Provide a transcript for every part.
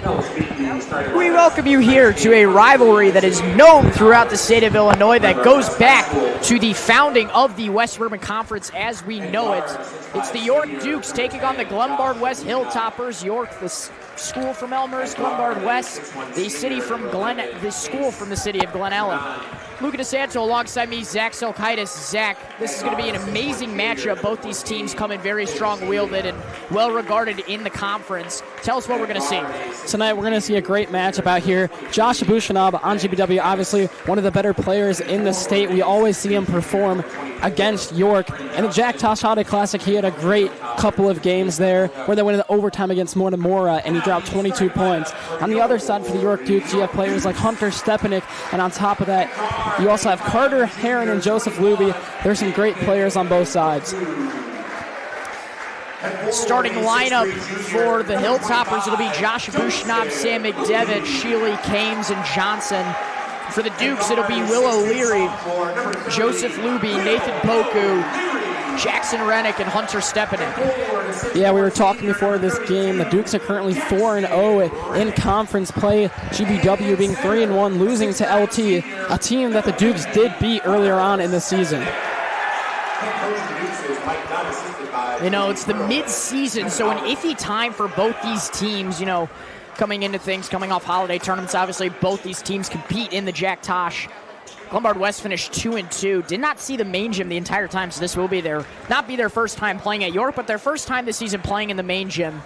We welcome you here to a rivalry that is known throughout the state of Illinois that goes back to the founding of the West Suburban Conference as we know it. It's the York Dukes taking on the Glenbard West Hilltoppers. York, the school from Elmhurst, Glenbard West, the school from the city of Glen Ellen. Luca DeSanto alongside me, Zach Silkaitis. Zach, this is going to be an amazing matchup. Both these teams come in very strong-wielded and well-regarded in the conference. Tell us what we're going to see. Tonight we're going to see a great matchup out here. Josh Abushanab on GBW, obviously one of the better players in the state. We always see him perform against York. And the Jack Tosh Holiday Classic, he had a great couple of games there where they went into overtime against Mortimora, and he dropped 22 points. On the other side for the York Dukes, you have players like Hunter Stepanek, and on top of that, you also have Carter Herron and Joseph Luby. There's some great players on both sides. Starting lineup for the Hilltoppers, it'll be Josh Bushnab, Sam McDevitt, Sheely, Kames, and Johnson. For the Dukes, it'll be Will O'Leary, Joseph Luby, Nathan Poku, Jackson Rennick, and Hunter Stepanek. Yeah, we were talking before this game. The Dukes are currently 4-0 in conference play. GBW being 3-1, losing to LT, a team that the Dukes did beat earlier on in the season. You know, it's the mid-season, so an iffy time for both these teams, you know, coming into things, coming off holiday tournaments. Obviously, both these teams compete in the Jack Tosh. Glenbard West finished 2-2. Did not see the main gym the entire time, so this will be not be their first time playing at York, but their first time this season playing in the main gym.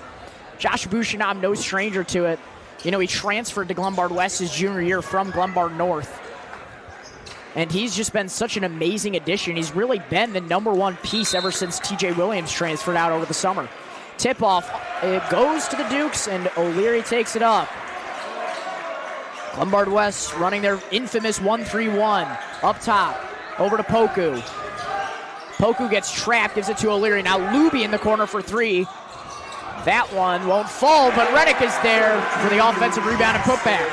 Josh Bushanab, no stranger to it. You know, he transferred to Glenbard West his junior year from Glenbard North. And he's just been such an amazing addition. He's really been the #1 piece ever since TJ Williams transferred out over the summer. Tip-off, it goes to the Dukes, and O'Leary takes it up. Glenbard West running their infamous 1-3-1. Up top, over to Poku. Poku gets trapped, gives it to O'Leary. Now Luby in the corner for three. That one won't fall, but Rennick is there for the offensive rebound and putback.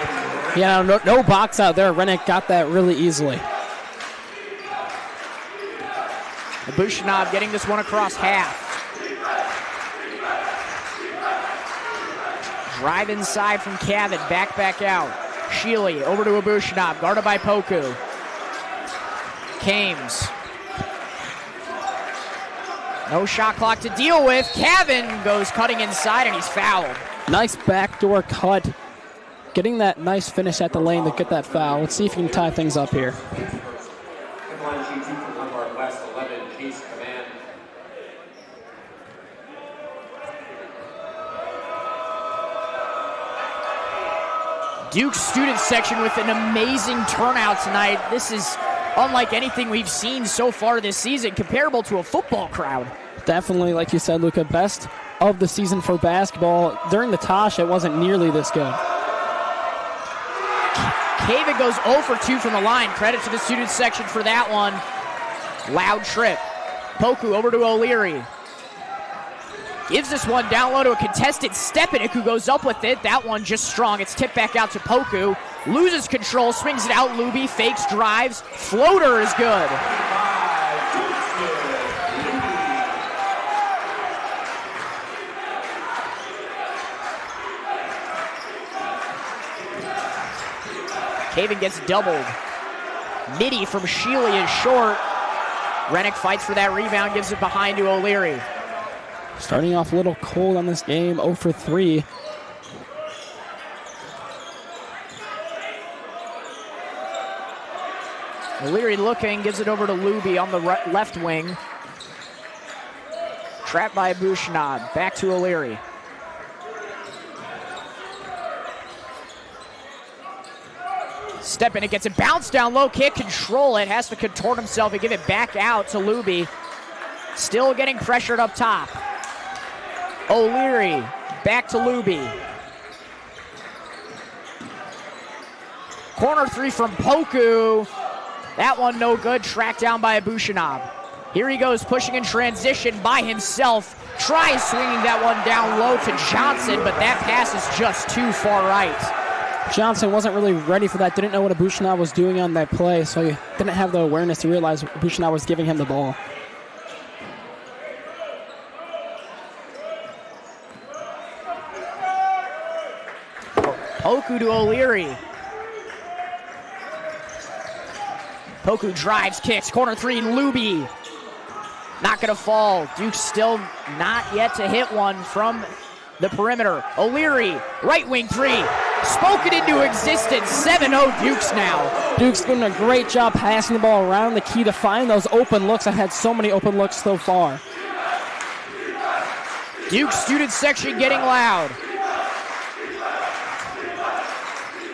Yeah, no box out there. Rennick got that really easily. Bushnab getting this one across half. Drive inside from Cavett, back out. Sheely over to Abushanab, guarded by Poku. Kames. No shot clock to deal with. Cavan goes cutting inside, and he's fouled. Nice backdoor cut. Getting that nice finish at the lane to get that foul. Let's see if he can tie things up here. Duke's student section with an amazing turnout tonight. This is unlike anything we've seen so far this season, comparable to a football crowd. Definitely, like you said, Luca, best of the season for basketball. During the Tosh, it wasn't nearly this good. Caven goes 0 for 2 from the line. Credit to the student section for that one. Loud trip. Poku over to O'Leary. Gives this one down low to a contested Stepanek, who goes up with it. That one just strong. It's tipped back out to Poku. Loses control, swings it out. Luby fakes, drives. Floater is good. Caven gets doubled. Midi from Sheely is short. Rennick fights for that rebound, gives it behind to O'Leary. Starting off a little cold on this game, 0 for 3. O'Leary looking, gives it over to Luby on the left wing. Trapped by Bushnab, back to O'Leary. Stepping, it gets it bounced down low, can't control it, has to contort himself and give it back out to Luby. Still getting pressured up top. O'Leary, back to Luby. Corner three from Poku. That one no good, tracked down by Abushanab. Here he goes, pushing in transition by himself. Tries swinging that one down low to Johnson, but that pass is just too far right. Johnson wasn't really ready for that, didn't know what Abushanab was doing on that play, so he didn't have the awareness to realize Abushanab was giving him the ball. Poku to O'Leary. Poku drives, kicks, corner three, Luby. Not gonna fall. Duke's still not yet to hit one from the perimeter. O'Leary, right wing three, spoken into existence. 7-0 Dukes now. Duke's doing a great job passing the ball around the key to find those open looks. I've had so many open looks so far. Duke student section getting loud.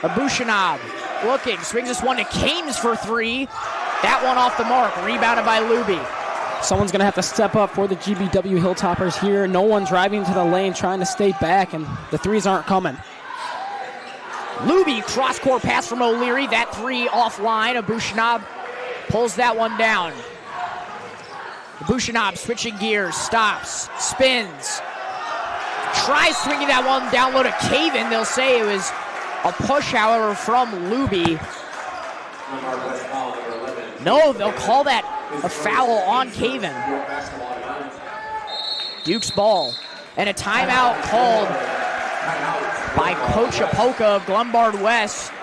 Abushanab looking, swings this one to Kames for three. That one off the mark, rebounded by Luby. Someone's going to have to step up for the GBW Hilltoppers here. No one driving to the lane, trying to stay back, and the threes aren't coming. Luby, cross-court pass from O'Leary. That three offline. Abushanab pulls that one down. Abushanab switching gears, stops, spins. Tries swinging that one down low to Caven. They'll say it was a push, however, from Luby. No, they'll call that a foul on Caven. Duke's ball. And a timeout called by Coach Apoka of Glenbard West.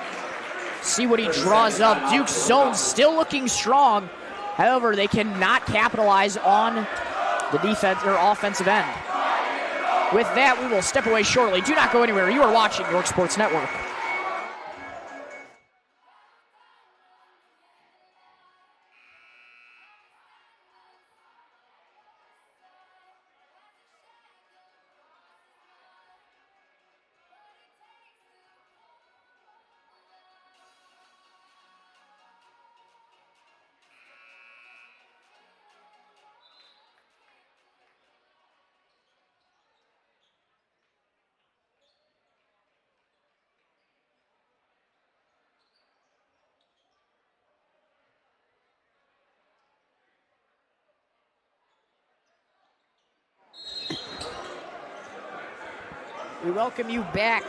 See what he draws up. Duke's zone still looking strong. However, they cannot capitalize on the defense or offensive end. With that, we will step away shortly. Do not go anywhere. You are watching York Sports Network. We welcome you back.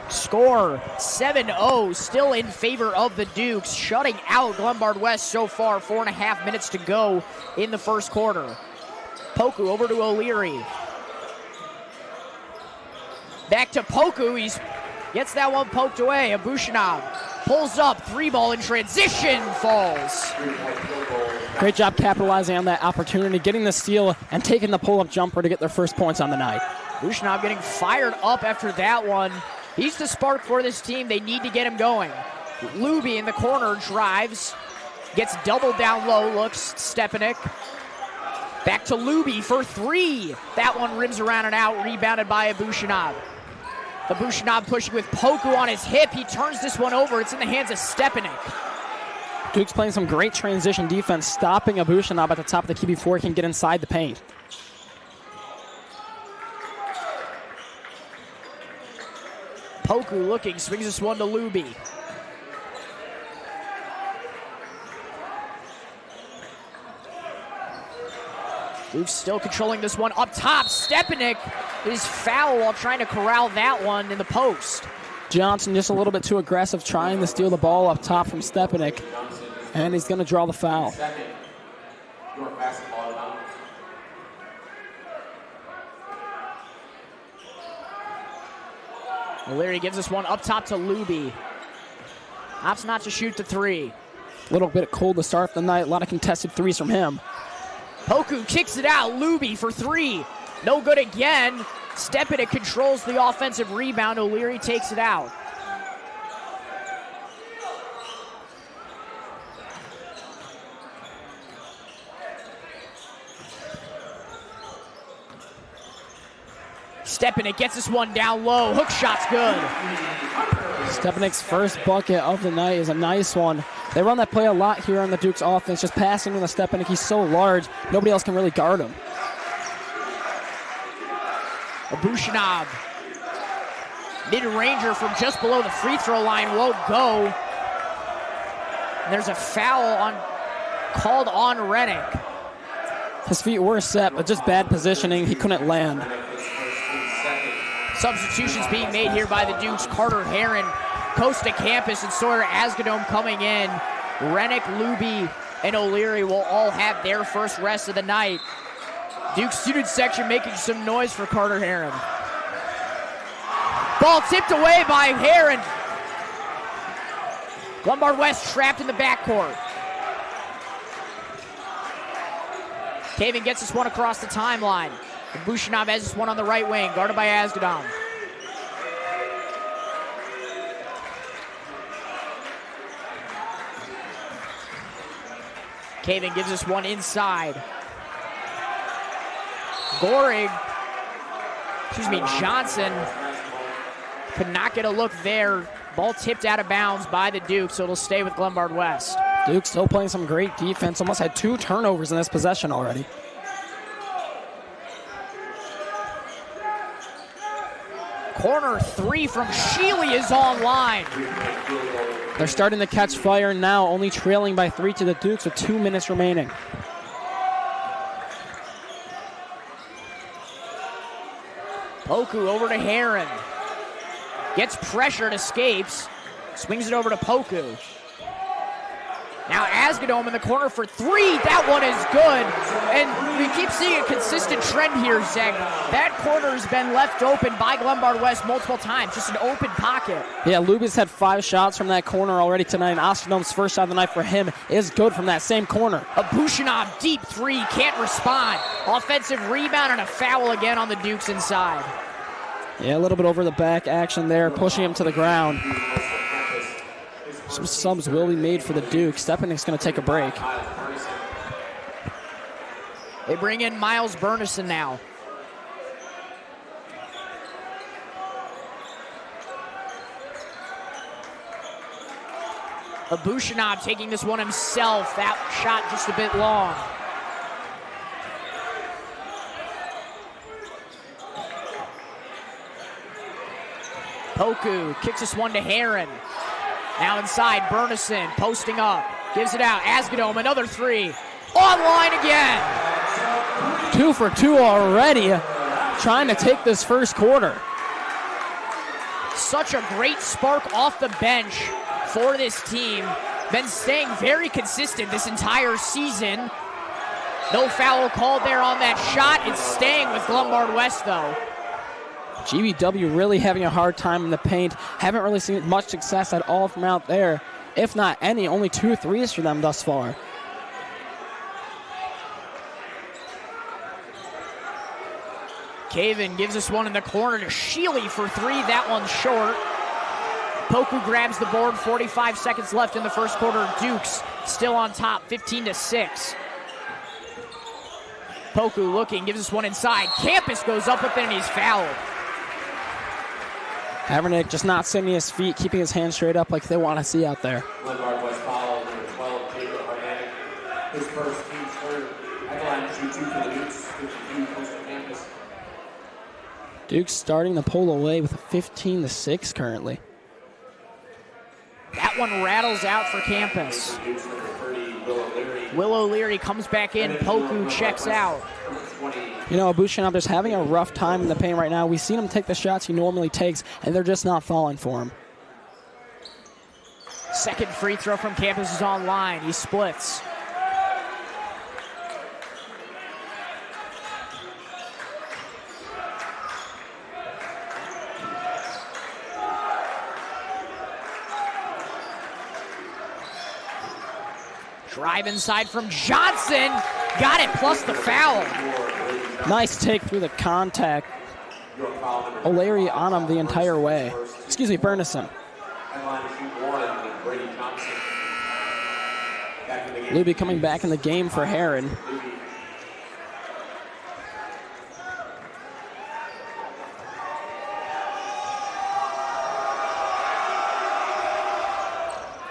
Score 7-0, still in favor of the Dukes, shutting out Glenbard West so far. 4.5 minutes to go in the first quarter. Poku over to O'Leary. Back to Poku. He gets that one poked away. Abushanab pulls up, three ball in transition, falls. Great job capitalizing on that opportunity, getting the steal and taking the pull-up jumper to get their first points on the night. Abushanab getting fired up after that one. He's the spark for this team. They need to get him going. Luby in the corner drives, gets doubled down low, looks, Stepanek. Back to Luby for three. That one rims around and out, rebounded by Abushanab. Abushanab pushing with Poku on his hip. He turns this one over. It's in the hands of Stepanek. Duke's playing some great transition defense, stopping Abushanab at the top of the key before he can get inside the paint. Poku looking, swings this one to Luby. Duke's still controlling this one up top. Stepanek is foul while trying to corral that one in the post. Johnson just a little bit too aggressive, trying to steal the ball up top from Stepanek, and he's going to draw the foul. O'Leary gives this one up top to Luby. Opts not to shoot the three. A little bit cold to start the night. A lot of contested threes from him. Poku kicks it out. Luby for three. No good again. Stepanek controls the offensive rebound. O'Leary takes it out. Stepanek gets this one down low. Hook shot's good. Stepanek's first bucket of the night is a nice one. They run that play a lot here on the Duke's offense, just passing to the Stepanek. He's so large, nobody else can really guard him. Abushanab, mid-ranger from just below the free throw line, won't go. And there's a foul called on Rennick. His feet were set, but just bad positioning. He couldn't land. Substitutions being made here by the Dukes. Carter Heron, Costa Campus, and Sawyer Asgadome coming in. Rennick, Luby, and O'Leary will all have their first rest of the night. Duke student section making some noise for Carter Heron. Ball tipped away by Heron. Glenbard West trapped in the backcourt. Caven gets this one across the timeline. Bushinov has this one on the right wing, guarded by Asgadon. Caven gives us one inside. Johnson could not get a look there. Ball tipped out of bounds by the Duke, so it'll stay with Glenbard West. Duke still playing some great defense. Almost had 2 turnovers in this possession already. Corner 3 from Sheely is online. They're starting to catch fire now, only trailing by 3 to the Dukes with 2 minutes remaining. Poku over to Heron. Gets pressured, escapes. Swings it over to Poku. Now Asgadome in the corner for 3. That one is good. And we keep seeing a consistent trend here, Zeg. That corner's been left open by Glenbard West multiple times. Just an open pocket. Yeah, Lubi's had 5 shots from that corner already tonight. And Asgadome's first shot of the night for him is good from that same corner. A Bushinov deep 3, can't respond. Offensive rebound and a foul again on the Dukes inside. Yeah, a little bit over the back action there, pushing him to the ground. Some subs will be made for the Duke. Stepanik's going to take a break. They bring in Miles Burnison now. Abushinov taking this one himself. That shot just a bit long. Poku kicks this one to Heron. Now inside, Burnison posting up. Gives it out. Asgadome, another 3. Online again. 2 for 2 already. Trying to take this first quarter. Such a great spark off the bench for this team. Been staying very consistent this entire season. No foul called there on that shot. It's staying with Glenbard West, though. GBW really having a hard time in the paint. Haven't really seen much success at all from out there. If not any, only 2 threes for them thus far. Caven gives us one in the corner to Sheely for 3. That one's short. Poku grabs the board. 45 seconds left in the first quarter. Dukes still on top, 15-6. Poku looking, gives us one inside. Campus goes up with it and he's fouled. Havernick just not sitting his feet, keeping his hands straight up like they want to see out there. Glenbard West foul, number 12, Jacob Hartnett. His first team's third. Headline shoot 2 for the Dukes, 52 Coastal Campus. Duke's starting to pull away with a 15-6 currently. That one rattles out for Campus. Dukes number 30, Will O'Leary comes back in. Poku checks out. You know, Abushinov is having a rough time in the paint right now. We've seen him take the shots he normally takes, and they're just not falling for him. Second free throw from Campus is online. He splits. Drive inside from Johnson. Got it, plus the foul. Nice take through the contact. O'Leary on him the entire way. Excuse me, Burnison. Luby coming back in the game for Heron.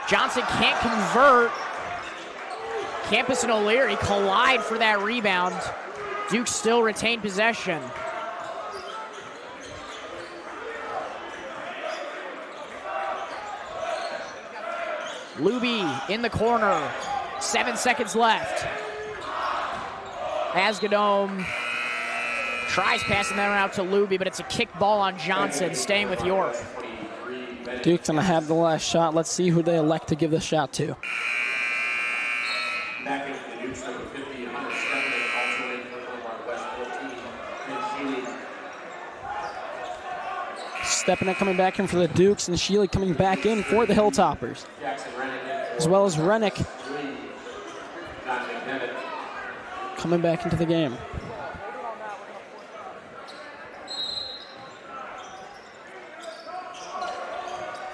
Johnson can't convert. Campus and O'Leary collide for that rebound. Duke still retain possession. Luby in the corner. 7 seconds left. Asgadome tries passing that one out to Luby, but it's a kick ball on Johnson, staying with York. Duke's gonna have the last shot. Let's see who they elect to give the shot to. Back into the Dukes number 50, Hanna, also in for Glenbard West 14, and Sheely. Stepanek coming back in for the Dukes, and Sheely coming back in for the Hilltoppers. As well as Rennick coming back into the game.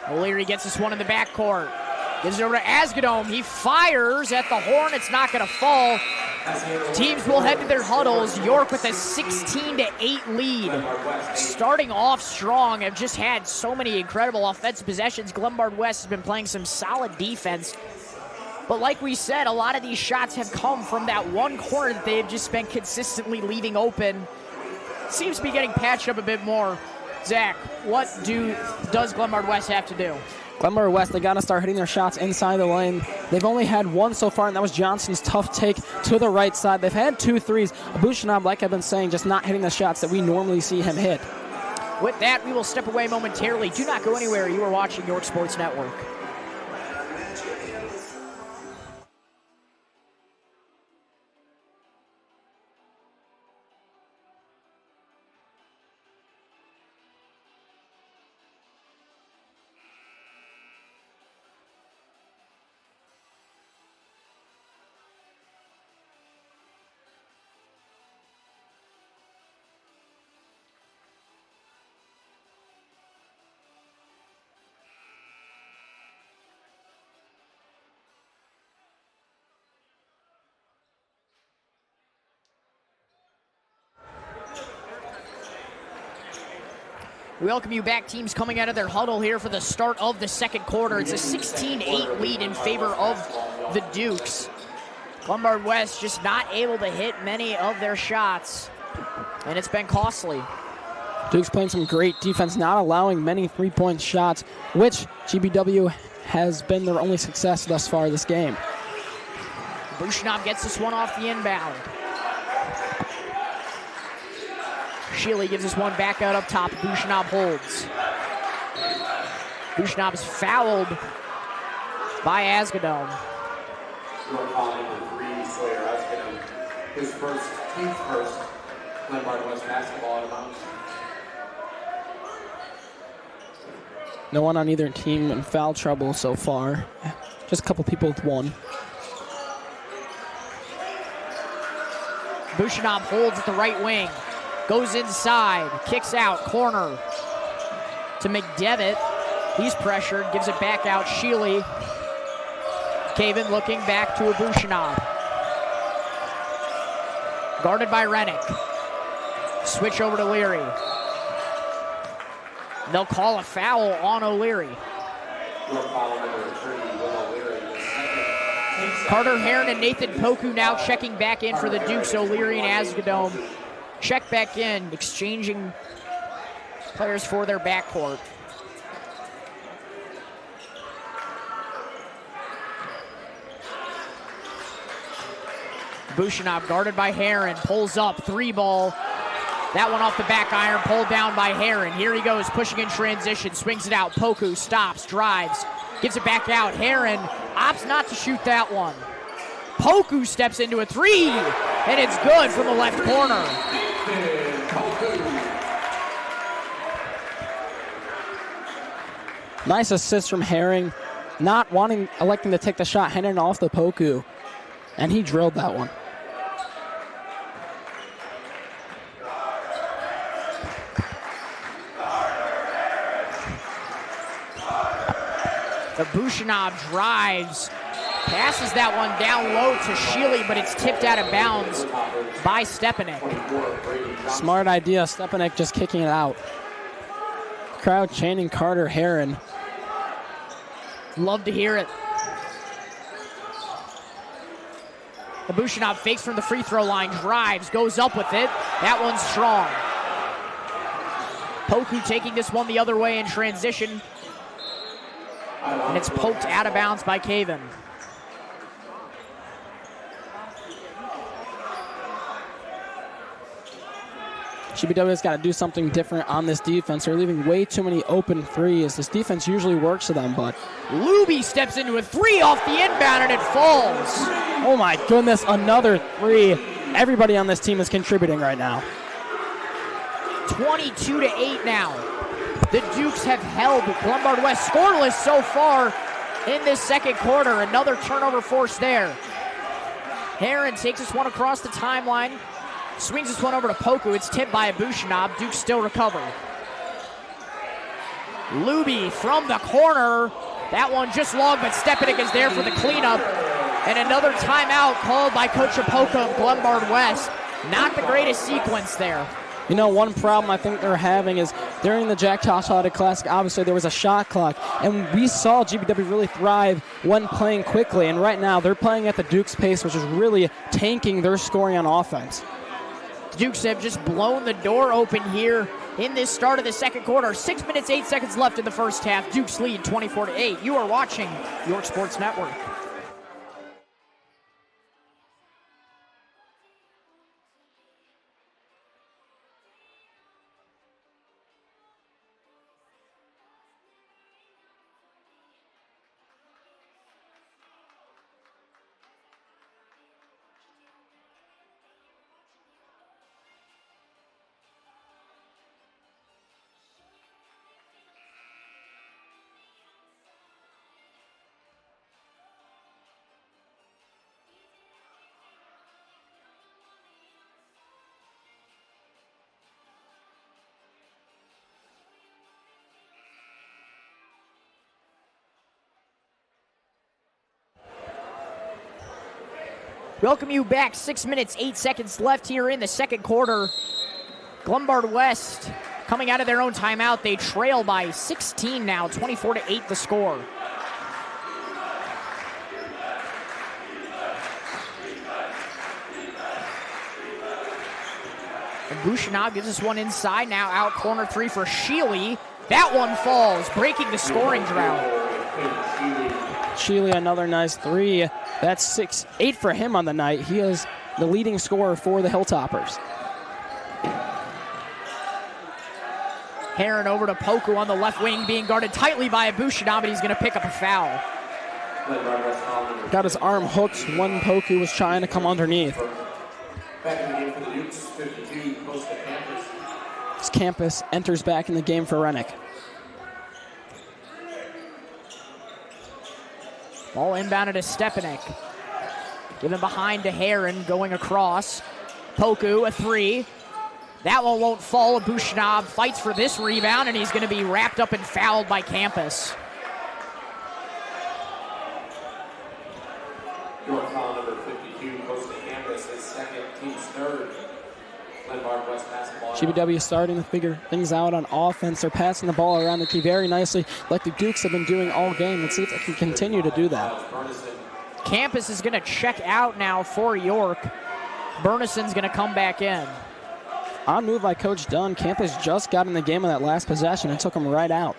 O'Leary gets this one in the backcourt. Gives it over to Asgadome. He fires at the horn. It's not going to fall. Teams will head to their huddles. York with a 16-8 lead. Starting off strong. Have just had so many incredible offensive possessions. Glenbard West has been playing some solid defense. But like we said, a lot of these shots have come from that one corner that they've just been consistently leaving open. Seems to be getting patched up a bit more. Zach, what does Glenbard West have to do? Glenbard West, they got to start hitting their shots inside the lane. They've only had one so far, and that was Johnson's tough take to the right side. They've had 2 threes. Abushanab, like I've been saying, just not hitting the shots that we normally see him hit. With that, we will step away momentarily. Do not go anywhere. You are watching York Sports Network. We welcome you back. Teams coming out of their huddle here for the start of the second quarter. It's a 16-8 lead in favor of the Dukes. Glenbard West just not able to hit many of their shots, and it's been costly. Dukes playing some great defense, not allowing many three-point shots, which GBW has been their only success thus far this game. Bushnab gets this one off the inbound. Sheely gives us one back out up top. Bushnab holds. Bushnab is fouled by Asgadome. His first, team's first Glenbard West basketball out of bounds. No one on either team in foul trouble so far. Just a couple people with one. Bushnab holds at the right wing. Goes inside, kicks out, corner to McDevitt. He's pressured, gives it back out. Sheely. Caven looking back to Abushanab. Guarded by Rennick. Switch over to Leary. They'll call a foul on O'Leary. Carter Heron and Nathan Poku now checking back in for the Dukes. O'Leary and Asgadome check back in, exchanging players for their backcourt. Bushanab guarded by Heron, pulls up, 3-ball. That one off the back iron, pulled down by Heron. Here he goes, pushing in transition, swings it out. Poku stops, drives, gives it back out. Heron opts not to shoot that one. Poku steps into a 3, and it's good from the left corner. Nice assist from Herring, electing to take the shot, handing it off the Poku, and he drilled that one. The Bushanab drives, passes that one down low to Sheely, but it's tipped out of bounds by Stepanek. Smart idea, Stepanek just kicking it out. Crowd chanting Carter Heron. Love to hear it. The Bushanab fakes from the free throw line, drives, goes up with it. That one's strong. Poku taking this one the other way in transition. And it's poked out of bounds by Caven. GBW's got to do something different on this defense. They're leaving way too many open threes. This defense usually works for them, but... Luby steps into a 3 off the inbound, and it falls. Oh my goodness, another 3. Everybody on this team is contributing right now. 22-8 now. the Dukes have held Glenbard West scoreless so far in this second quarter. Another turnover forced there. Heron takes this one across the timeline, swings this one over to Poku. It's tipped by Abushanab. Dukes still recover. Luby from the corner. That one just long, but Stepanek is there for the cleanup. And another timeout called by Coach Apoka of Glenbard West. Not the greatest sequence there. You know, one problem I think they're having is during the Jack Tosh Holiday Classic, obviously there was a shot clock, and we saw GBW really thrive when playing quickly, and right now they're playing at the Dukes' pace, which is really tanking their scoring on offense. Dukes have just blown the door open here in this start of the second quarter. 6 minutes, 8 seconds left in the first half. Dukes lead 24-8. You are watching York Sports Network. Welcome you back. 6 minutes, 8 seconds left here in the second quarter. Glenbard West coming out of their own timeout. They trail by 16 now, 24-8 the score. And Bushanab gives us one inside now, out corner three for Sheely. That one falls, breaking the scoring drought. Sheely, another nice three. That's 6-8 for him on the night. He is the leading scorer for the Hilltoppers. Heron over to Poku on the left wing, being guarded tightly by Abushanab, but he's going to pick up a foul. Got his arm hooked when Poku was trying to come underneath. Back in the game for the Dukes, 52, close to Campus. As Campus enters back in the game for Rennick. Ball inbounded to Stepanek. Given behind to Heron, going across. Poku, a three. That one won't fall. Abushanab fights for this rebound, and he's going to be wrapped up and fouled by Campus. York foul number 52, close to Campus, his second, team's third. Glenbard West basketball. GBW starting to figure things out on offense. They're passing the ball around the key very nicely, like the Dukes have been doing all game. Let's see if they can continue to do that. Campus is going to check out now for York. Bernison's going to come back in. On move by Coach Dunn. Campus just got in the game on that last possession and took him right out.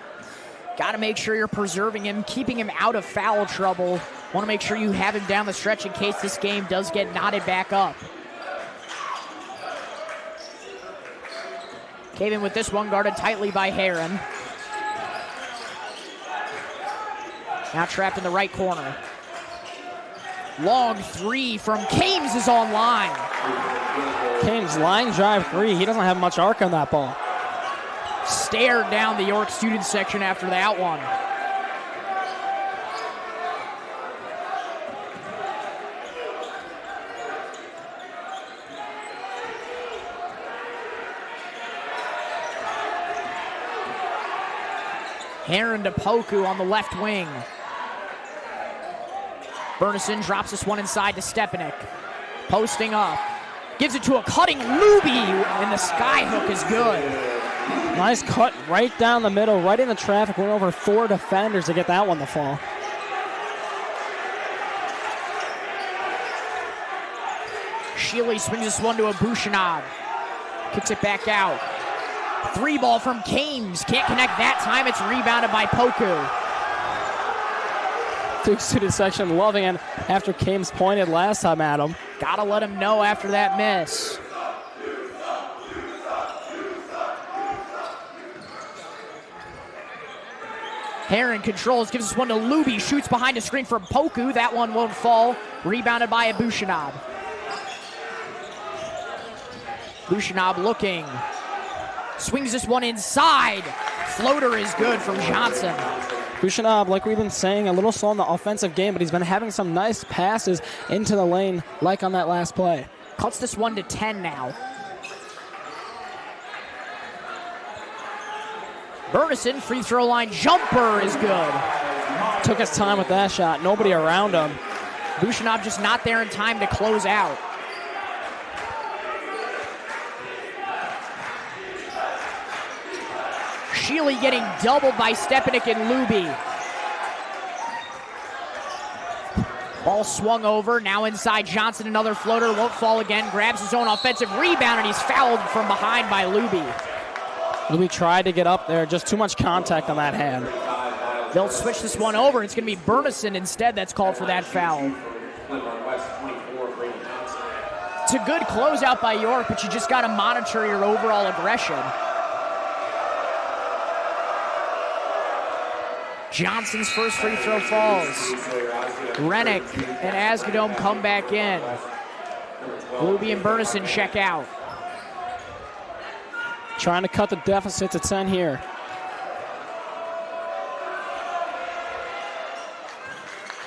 Got to make sure you're preserving him, keeping him out of foul trouble. Want to make sure you have him down the stretch in case this game does get knotted back up. Caving with this one, guarded tightly by Heron. Now trapped in the right corner. Long three from Kames is on line. Kames line drive three. He doesn't have much arc on that ball. Stared down the York student section after that one. Heron to Poku on the left wing. Bernison drops this one inside to Stepanek. Posting up. Gives it to a cutting Luby, and the sky hook is good. Nice cut right down the middle, right in the traffic. Went over four defenders to get that one to fall. Sheely swings this one to Abushanab. Kicks it back out. Three ball from Kames. Can't connect that time. It's rebounded by Poku. Duke student section loving it after Kames pointed last time at him. Gotta let him know after that miss. Heron controls, gives this one to Luby, shoots behind a screen from Poku. That one won't fall. Rebounded by Abushanab. Abushanab looking. Swings this one inside. floater is good from Johnson. Bushanab, like we've been saying, a little slow in the offensive game, but he's been having some nice passes into the lane, like on that last play. Cuts this one to 10 now. Burnison, free throw line jumper is good. Took his time with that shot. Nobody around him. Bushanab just not there in time to close out. Sheely getting doubled by Stepanek and Luby. Ball swung over, now inside Johnson, another floater, won't fall again, grabs his own offensive rebound, and he's fouled from behind by Luby. Luby tried to get up there, just too much contact on that hand. They'll switch this one over, it's going to be Burnison instead that's called for that foul. It's a good closeout by York, but you just got to monitor your overall aggression. Johnson's first free throw falls. Rennick and Asgadome come back in. Luby and Burnison check out. Trying to cut the deficit to 10 here.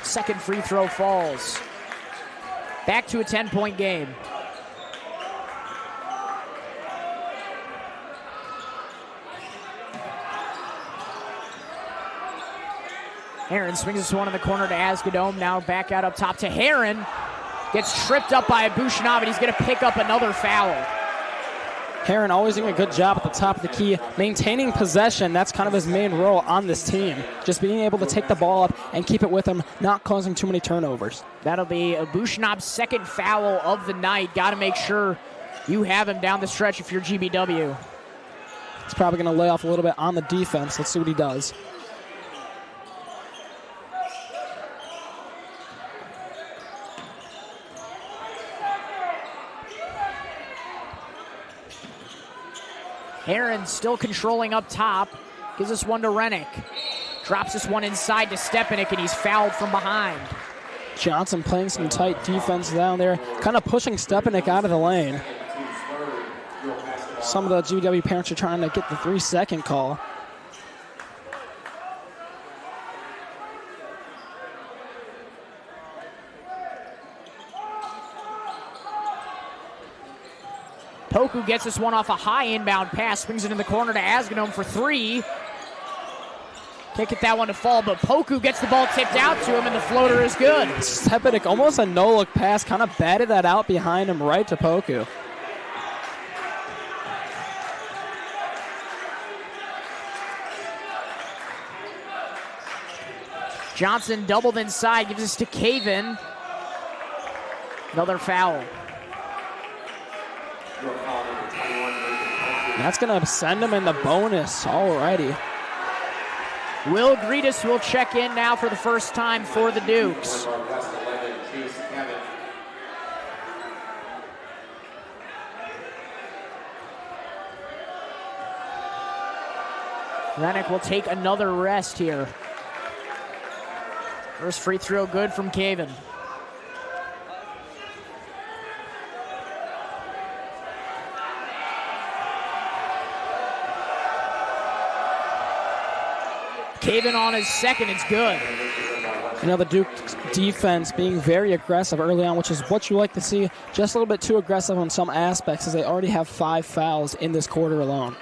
Second free throw falls. Back to a 10-point game. Heron swings this one in the corner to Asgadome. Now back out up top to Heron. Gets tripped up by Bushanab, and he's going to pick up another foul. Heron always doing a good job at the top of the key, maintaining possession. That's kind of his main role on this team. Just being able to take the ball up and keep it with him, not causing too many turnovers. That'll be Bushanab's second foul of the night. Got to make sure you have him down the stretch if you're GBW. He's probably going to lay off a little bit on the defense. Let's see what he does. Heron still controlling up top. Gives this one to Rennick. Drops this one inside to Stepanek, and he's fouled from behind. Johnson playing some tight defense down there, kind of pushing Stepanek out of the lane. Some of the GW parents are trying to get the 3-second call. Poku gets this one off a high inbound pass, swings it in the corner to Asgadome for three. Can't get that one to fall, but Poku gets the ball tipped out to him, and the floater is good. Stepanek, almost a no-look pass, kind of batted that out behind him right to Poku. Johnson doubled inside, gives this to Caven. Another foul. That's going to send him in the bonus already. Will Gretus will check in now for the first time for the Dukes. Rennick will take another rest here. First free throw good from Caven. Caven on his second, it's good. You know, the Duke defense being very aggressive early on, which is what you like to see. Just a little bit too aggressive on some aspects, as they already have 5 fouls in this quarter alone.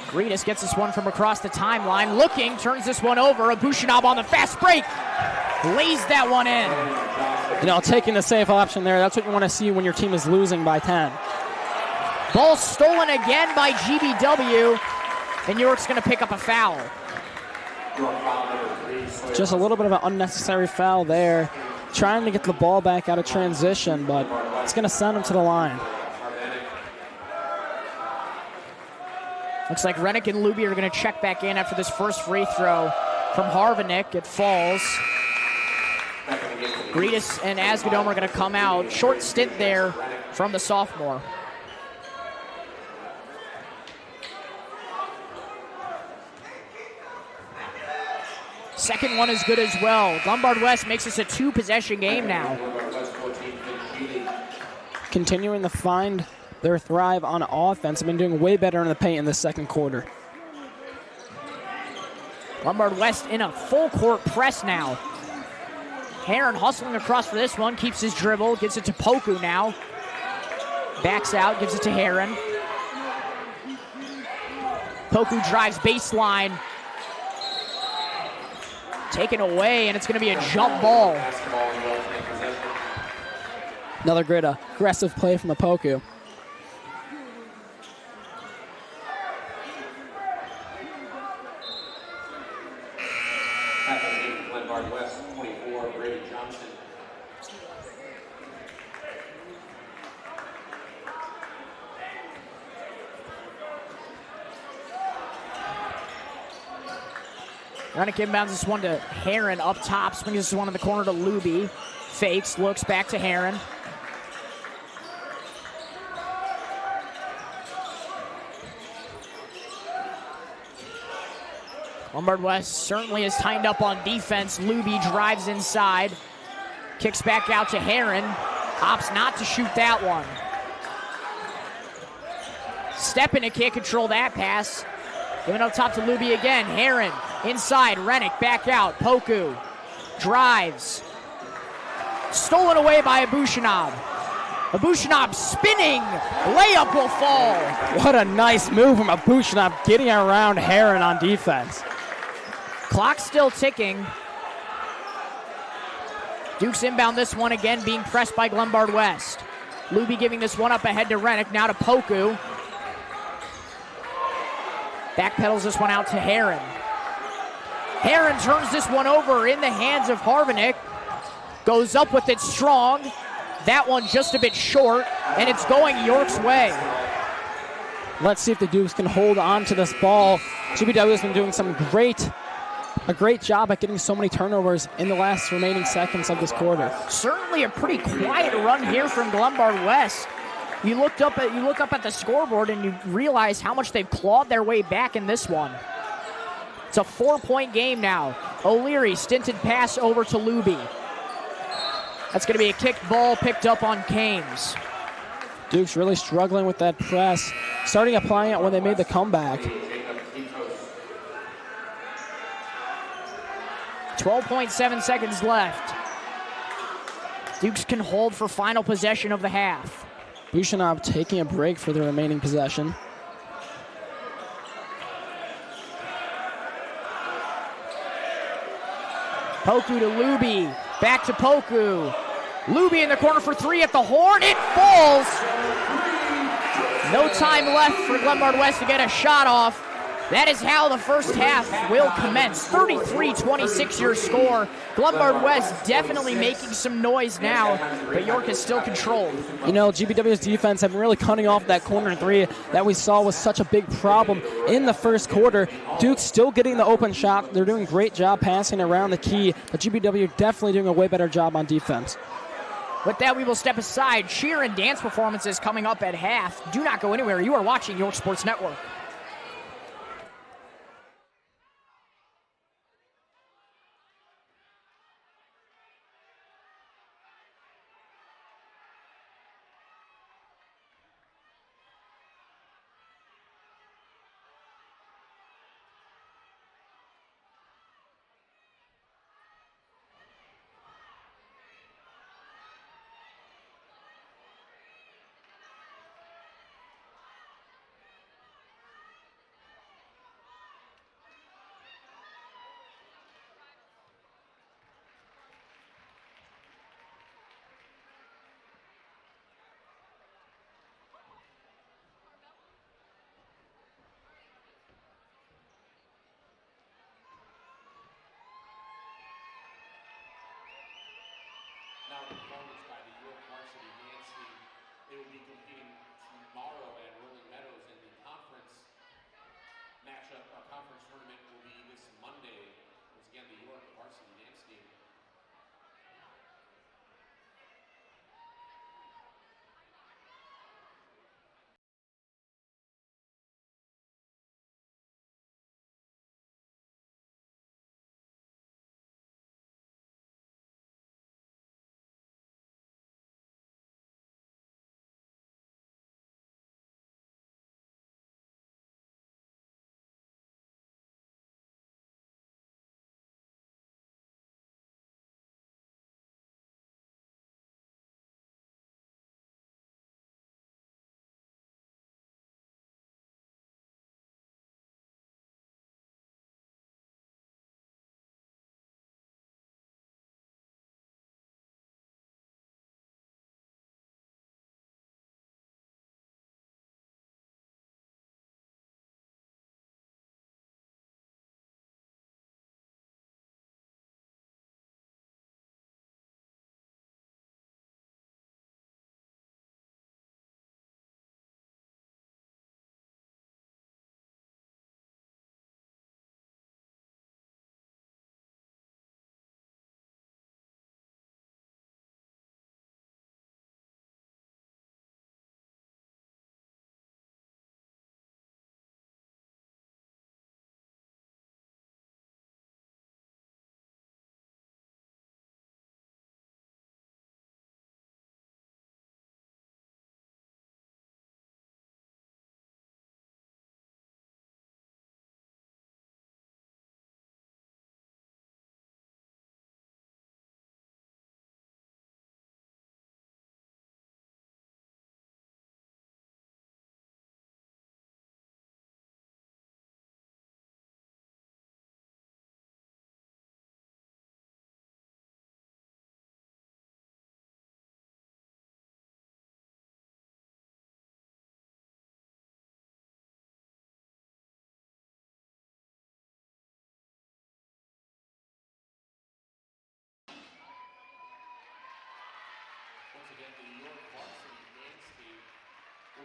Gretus gets this one from across the timeline. Looking, turns this one over. Bushanab on the fast break. Lays that one in. You know, taking the safe option there. That's what you want to see when your team is losing by 10. Ball stolen again by GBW, and York's going to pick up a foul. Just a little bit of an unnecessary foul there. Trying to get the ball back out of transition, but it's going to send him to the line. Looks like Rennick and Luby are going to check back in after this first free throw from Harvinick. It falls. Gretus and Asgadome are going to come out. Short stint there from the sophomore. Second one is good as well. Glenbard West makes this a 2-possession game now. continuing to find their thrive on offense. Have been doing way better in the paint in the second quarter. Glenbard West in a full court press now. Heron hustling across for this one, keeps his dribble, gives it to Poku now. Backs out, gives it to Heron. Poku drives baseline. Taken away, and it's going to be a jump ball. Another great aggressive play from the Poku. Glenbard West, 24, Brady Johnson. Rennick inbounds this one to Heron up top. Swings this one in the corner to Luby. Fakes, looks back to Heron. Glenbard West certainly is tightened up on defense. Luby drives inside. Kicks back out to Heron. Opts not to shoot that one. Stepanek can't control that pass. Giving up top to Luby again. Heron inside. Rennick back out. Poku drives. Stolen away by Abushanab. Abushanab spinning. Layup will fall. What a nice move from Abushanab getting around Heron on defense. Clock still ticking. Dukes inbound this one again, being pressed by Glenbard West. Luby giving this one up ahead to Rennick. Now to Poku. Backpedals this one out to Heron. Heron turns this one over in the hands of Harvinick. Goes up with it strong. That one just a bit short, and it's going York's way. Let's see if the Dukes can hold on to this ball. GBW has been doing a great job at getting so many turnovers in the last remaining seconds of this quarter. Certainly a pretty quiet run here from Glenbard West. You look up at the scoreboard and you realize how much they've clawed their way back in this one. It's a 4-point game now. O'Leary, stinted pass over to Luby. That's going to be a kicked ball picked up on Kames. Duke's really struggling with that press, starting applying it when they made the comeback. 12.7 seconds left. Dukes can hold for final possession of the half. Bushanab taking a break for the remaining possession. Poku to Luby. Back to Poku. Luby in the corner for three at the horn. It falls. No time left for Glenbard West to get a shot off. That is how the first half will commence. 33-26 your score. Glenbard West definitely making some noise now, but York is still controlled. You know, GBW's defense have been really cutting off that corner three that we saw was such a big problem in the first quarter. Duke's still getting the open shot. They're doing a great job passing around the key, but GBW definitely doing a way better job on defense. With that, we will step aside. Cheer and dance performances coming up at half. Do not go anywhere. You are watching York Sports Network. Now, performance by the York varsity dance team. They will be competing tomorrow at Rolling Meadows, and the conference matchup, conference tournament will be this Monday. Once again, the York varsity dance team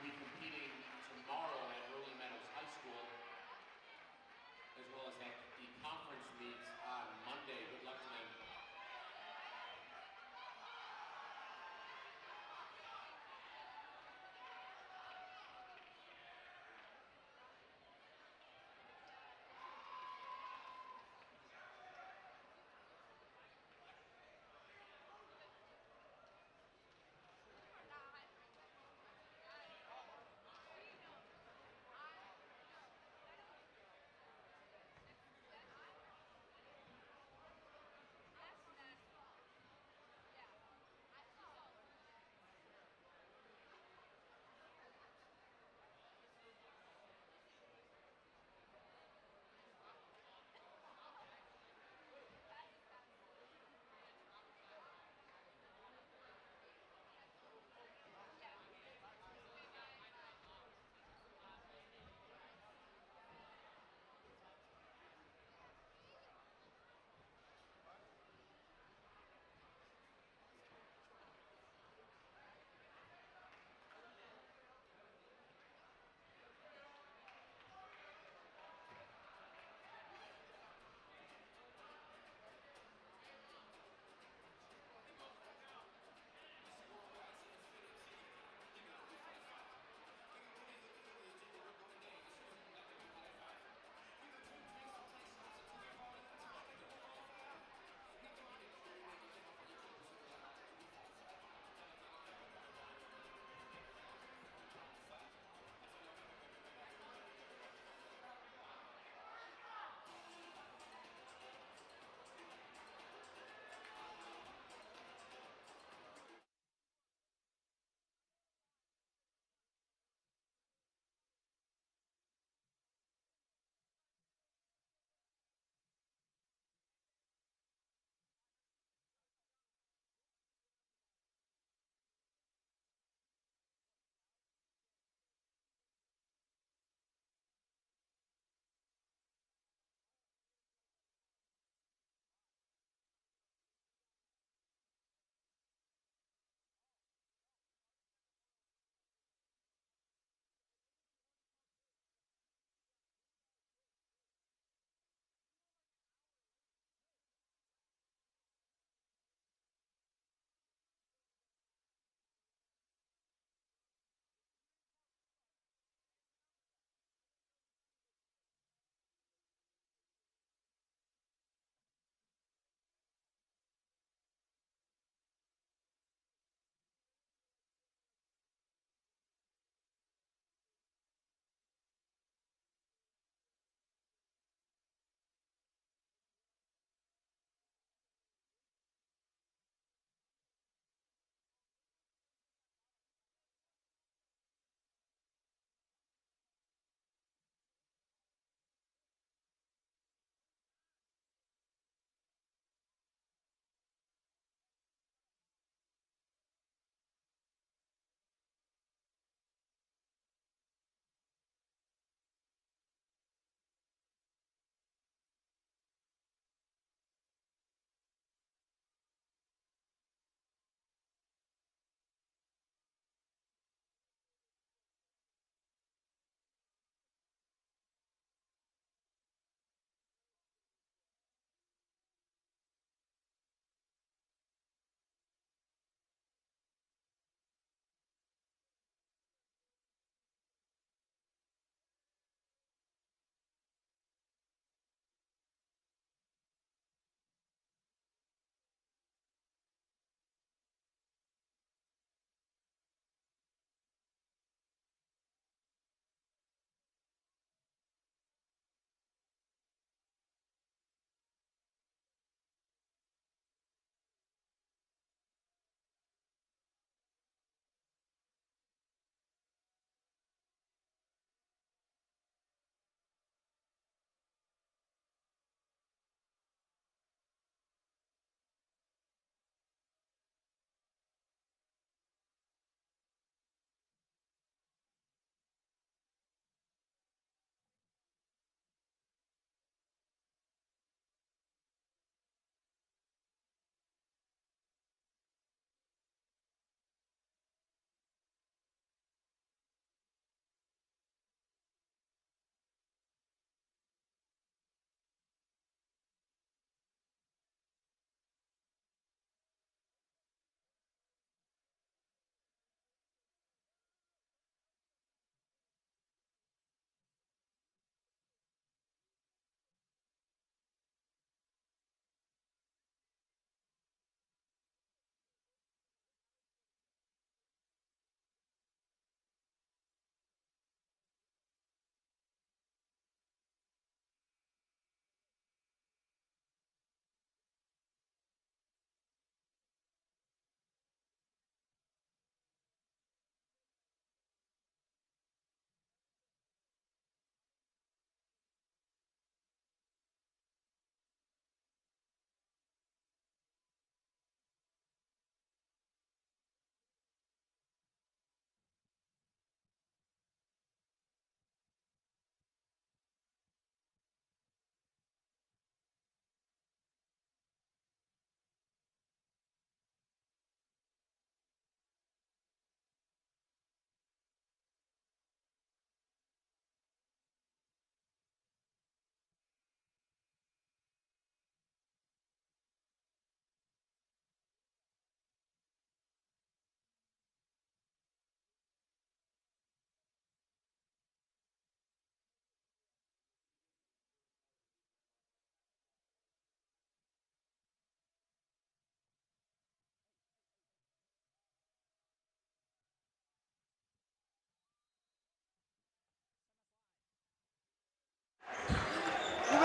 will be competing tomorrow at Rolling Meadows High School, as well as at the conference meets on Monday. Good luck to them.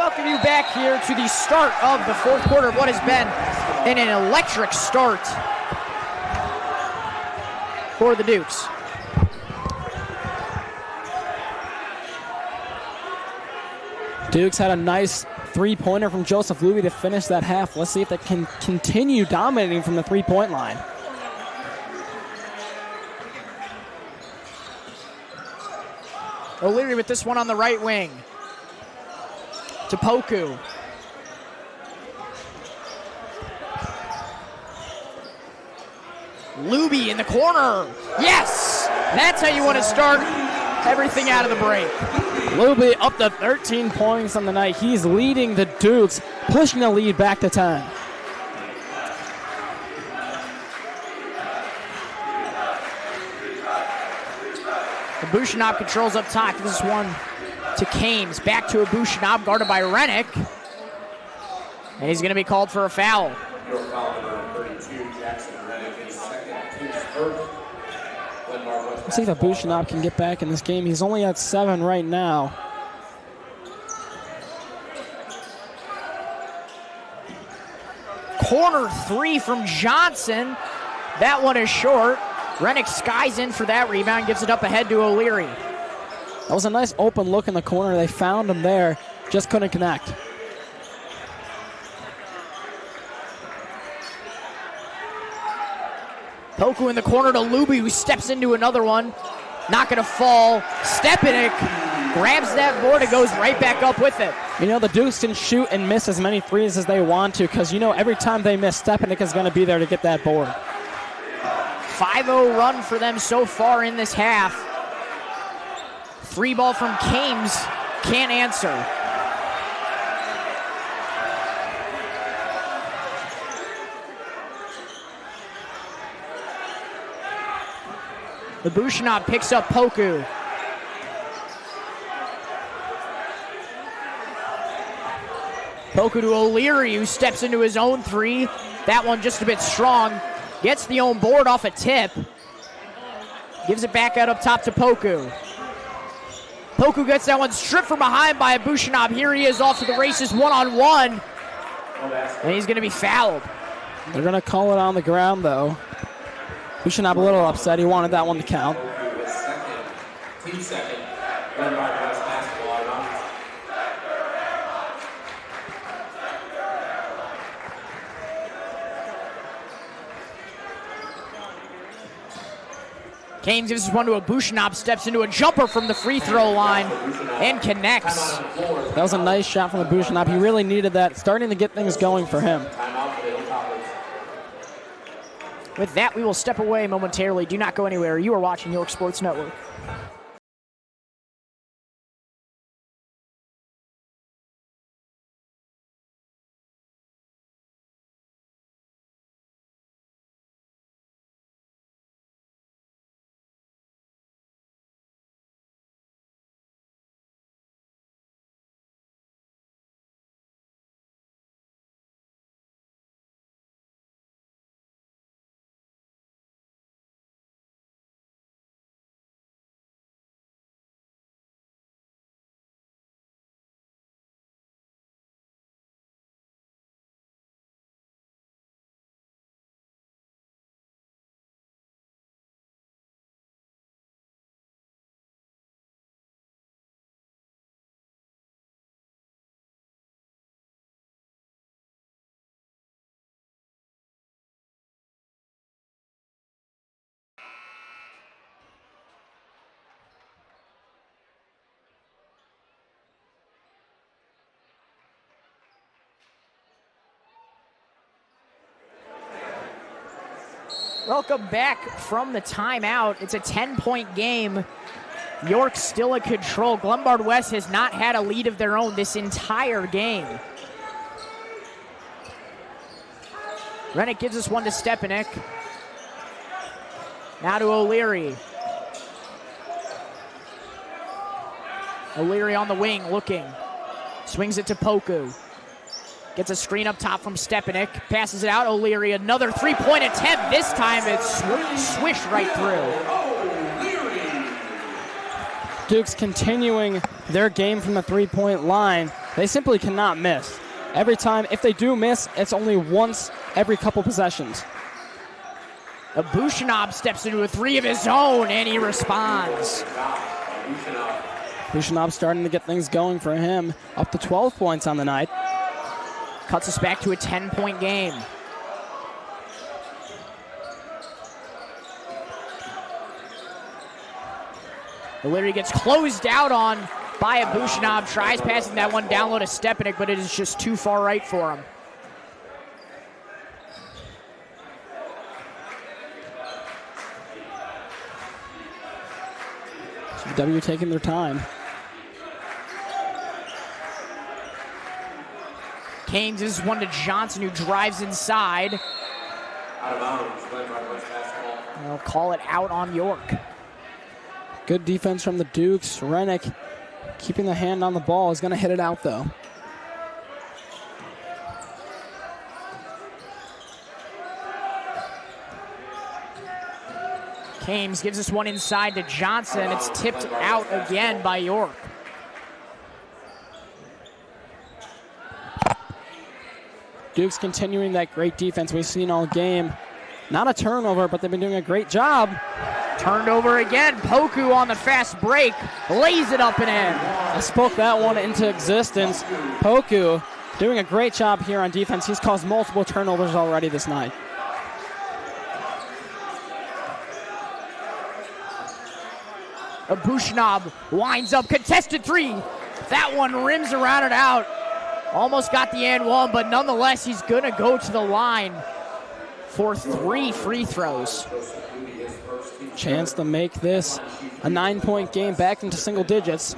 welcome you back here to the start of the fourth quarter of what has been an electric start for the Dukes. Dukes had a nice three-pointer from Joseph Luby to finish that half. Let's see if they can continue dominating from the three-point line. O'Leary with this one on the right wing. To Poku. Luby in the corner. Yes! That's how you want to start everything out of the break. Luby up to 13 points on the night. He's leading the Dukes, pushing the lead back to 10. Abushanab controls up top. This is one to Kames. Back to Abushanab, guarded by Rennick. And he's going to be called for a foul. Your foul number 32, Jackson Rennick, his second, team's first. Let's see if Abushanab can get back in this game. He's only at 7 right now. Corner three from Johnson. That one is short. Rennick skies in for that rebound, gives it up ahead to O'Leary. That was a nice open look in the corner. They found him there, just couldn't connect. Poku in the corner to Luby, who steps into another one. Not going to fall. Stepanek grabs that board and goes right back up with it. You know, the Dukes can shoot and miss as many threes as they want to because, you know, every time they miss, Stepanek is going to be there to get that board. 5-0 run for them so far in this half. Free ball from Kames. Can't answer. Abushanab picks up Poku. Poku to O'Leary, who steps into his own three. That one just a bit strong. Gets the own board off a tip. Gives it back out up top to Poku. Poku gets that one stripped from behind by Abushanab. Here he is off to the races one-on-one. And he's going to be fouled. They're going to call it on the ground, though. Abushanab a little upset. He wanted that one to count. Team second. Glenbard West basketball around. Kames gives this one to Abushanab, steps into a jumper from the free throw line and connects. That was a nice shot from Abushanab. He really needed that, starting to get things going for him. With that, we will step away momentarily. Do not go anywhere. You are watching York Sports Network. Welcome back from the timeout. It's a 10-point game. York still in control. Glenbard West has not had a lead of their own this entire game. Rennick gives us one to Stepanek. Now to O'Leary. O'Leary on the wing, looking. Swings it to Poku. Gets a screen up top from Stepanek. Passes it out. O'Leary, another three-point attempt. This time it's swished right through. Dukes continuing their game from the three-point line. They simply cannot miss. Every time, if they do miss, it's only once every couple possessions. Bushinab steps into a three of his own, and he responds. Bushinab starting to get things going for him, up to 12 points on the night. Cuts us back to a 10-point game. O'Leary gets closed out on by a Bushinab, tries passing that one down low to Stepanek, but it is just too far right for him. W taking their time. Canes is one to Johnson, who drives inside. Out of bounds, Glenbard West basketball. They'll call it out on York. Good defense from the Dukes. Rennick keeping the hand on the ball, is going to hit it out though. Kames gives us one inside to Johnson. It's tipped out again by York. Dukes continuing that great defense we've seen all game. Not a turnover, but they've been doing a great job. Turned over again. Poku on the fast break. Lays it up and in. I spoke that one into existence. Poku doing a great job here on defense. He's caused multiple turnovers already this night. Bushinab winds up, contested three. That one rims around and out. Almost got the and one, but nonetheless, he's gonna go to the line for 3 free throws. Chance to make this a 9-point game back into single digits.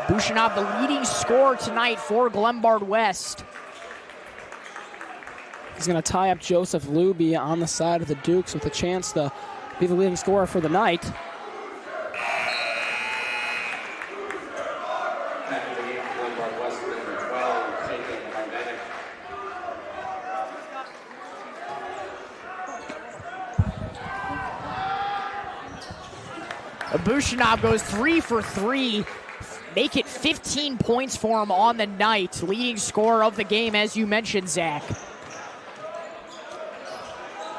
Bushinab, the leading scorer tonight for Glenbard West. He's going to tie up Joseph Luby on the side of the Dukes with a chance to be the leading scorer for the night. Bushinab goes 3 for 3. Make it 15 points for him on the night. Leading scorer of the game, as you mentioned, Zach.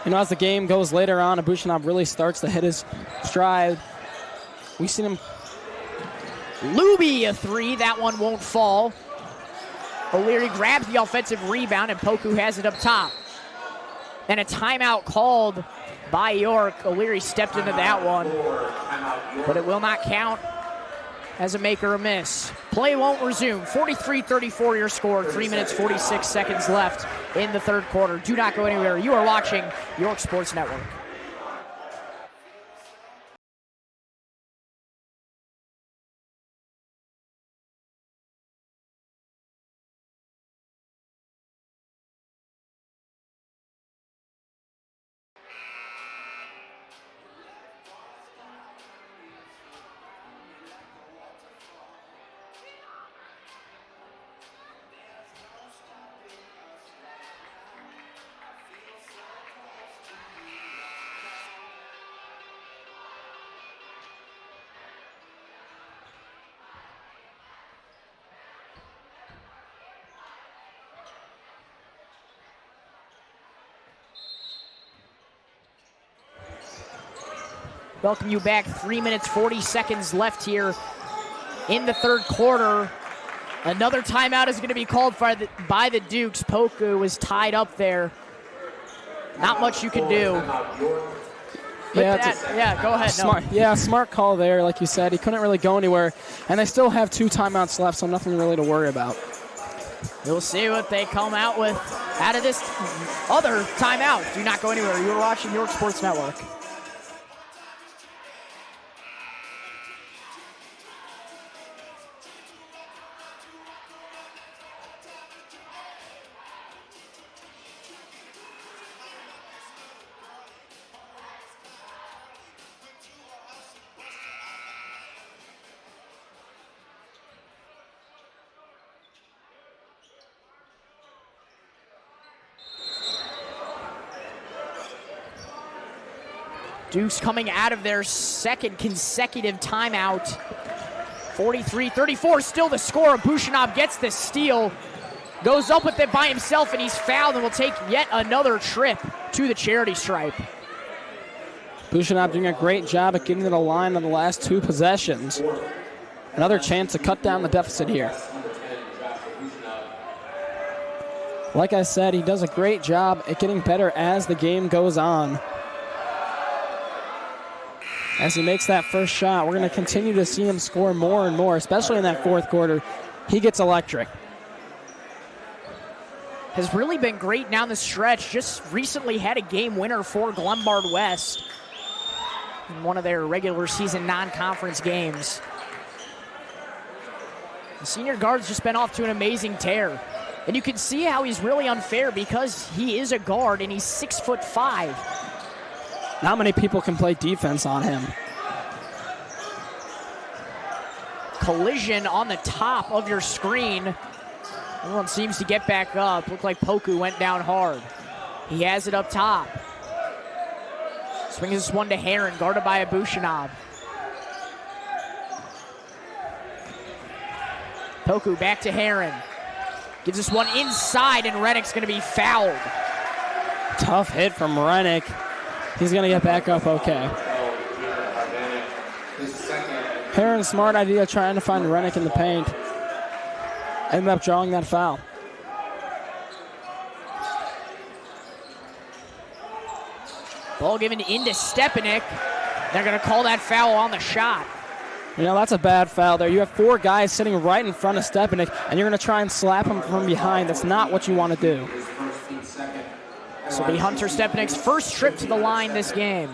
You know, as the game goes later on, Bushinab really starts to hit his stride. We've seen him. Luby a three. That one won't fall. O'Leary grabs the offensive rebound, and Poku has it up top. And a timeout called by York. O'Leary stepped into that one, but it will not count as a make or a miss. Play won't resume. 43-34 your score. 3 minutes, 46 seconds left in the third quarter. Do not go anywhere. You are watching York Sports Network. Welcome you back. 3 minutes, 40 seconds left here in the third quarter. Another timeout is going to be called by the Dukes. Poku was tied up there. Not much you can do. Yeah, go ahead. Smart, no. Yeah, smart call there, like you said. He couldn't really go anywhere. And they still have 2 timeouts left, so nothing really to worry about. We'll see what they come out with out of this other timeout. Do not go anywhere. You are watching York Sports Network. Dukes coming out of their second consecutive timeout. 43-34, still the score. Bushinov gets the steal, goes up with it by himself, and he's fouled and will take yet another trip to the charity stripe. Bushinov doing a great job at getting to the line on the last 2 possessions. Another chance to cut down the deficit here. Like I said, he does a great job at getting better as the game goes on. As he makes that first shot, we're going to continue to see him score more and more, especially in that fourth quarter. He gets electric. Has really been great down the stretch. Just recently had a game winner for Glenbard West in one of their regular season non-conference games. The senior guard's just been off to an amazing tear. And you can see how he's really unfair because he is a guard and he's 6'5". Not many people can play defense on him. Collision on the top of your screen. Everyone seems to get back up. Looked like Poku went down hard. He has it up top. Swings this one to Heron, guarded by Bushinov. Poku back to Heron. Gives this one inside, and Rennick's going to be fouled. Tough hit from Rennick. He's going to get back up okay. Heron's smart idea trying to find Rennick in the paint. Ended up drawing that foul. Ball given into Stepanek. They're going to call that foul on the shot. You know, that's a bad foul there. You have 4 guys sitting right in front of Stepanek, and you're going to try and slap him from behind. That's not what you want to do. This will be Hunter Stepanek's first trip to the line this game.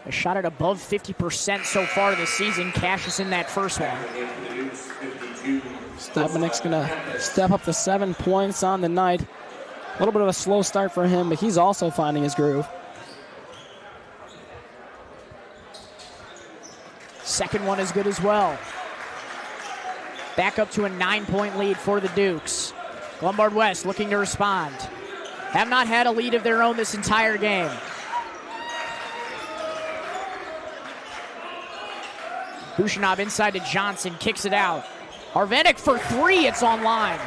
A shot at above 50% so far this season. Cashes in that first one. Stepanek's going to step up to 7 points on the night. A little bit of a slow start for him, but he's also finding his groove. Second one is good as well. Back up to a 9-point lead for the Dukes. Glenbard West looking to respond. Have not had a lead of their own this entire game. Bushinov inside to Johnson, kicks it out. Harvanek for 3, it's online.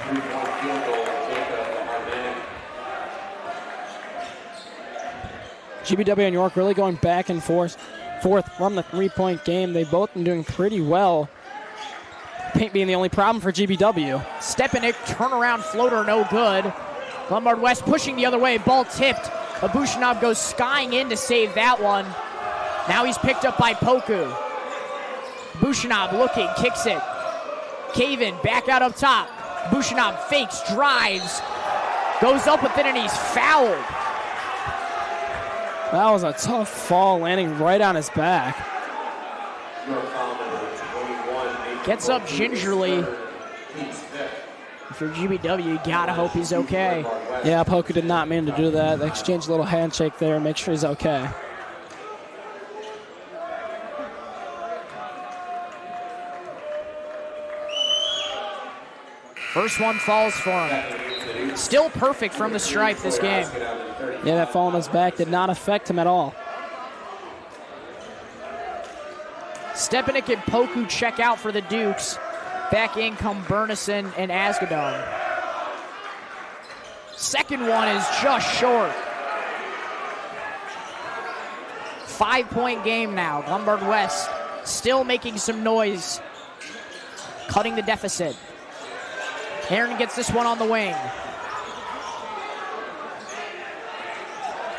GBW and York really going back and forth from the 3-point game. They've both been doing pretty well. Paint being the only problem for GBW. Stepanek, turnaround floater, no good. Glenbard West pushing the other way, ball tipped. Bushinov goes skying in to save that one. Now he's picked up by Poku. Bushinov looking, kicks it. Caven back out up top. Bushinov fakes, drives, goes up with it, and he's fouled. That was a tough fall, landing right on his back. Gets up gingerly. If you're GBW, you gotta hope he's okay. Yeah, Poku did not mean to do that. They exchanged a little handshake there and make sure he's okay. First one falls for him. Still perfect from the stripe this game. Yeah, that fall on his back did not affect him at all. Stepanek and Poku check out for the Dukes. Back in come Burnison and Asgadon. Second one is just short. 5-point game now. Glenbard West still making some noise. Cutting the deficit. Heron gets this one on the wing.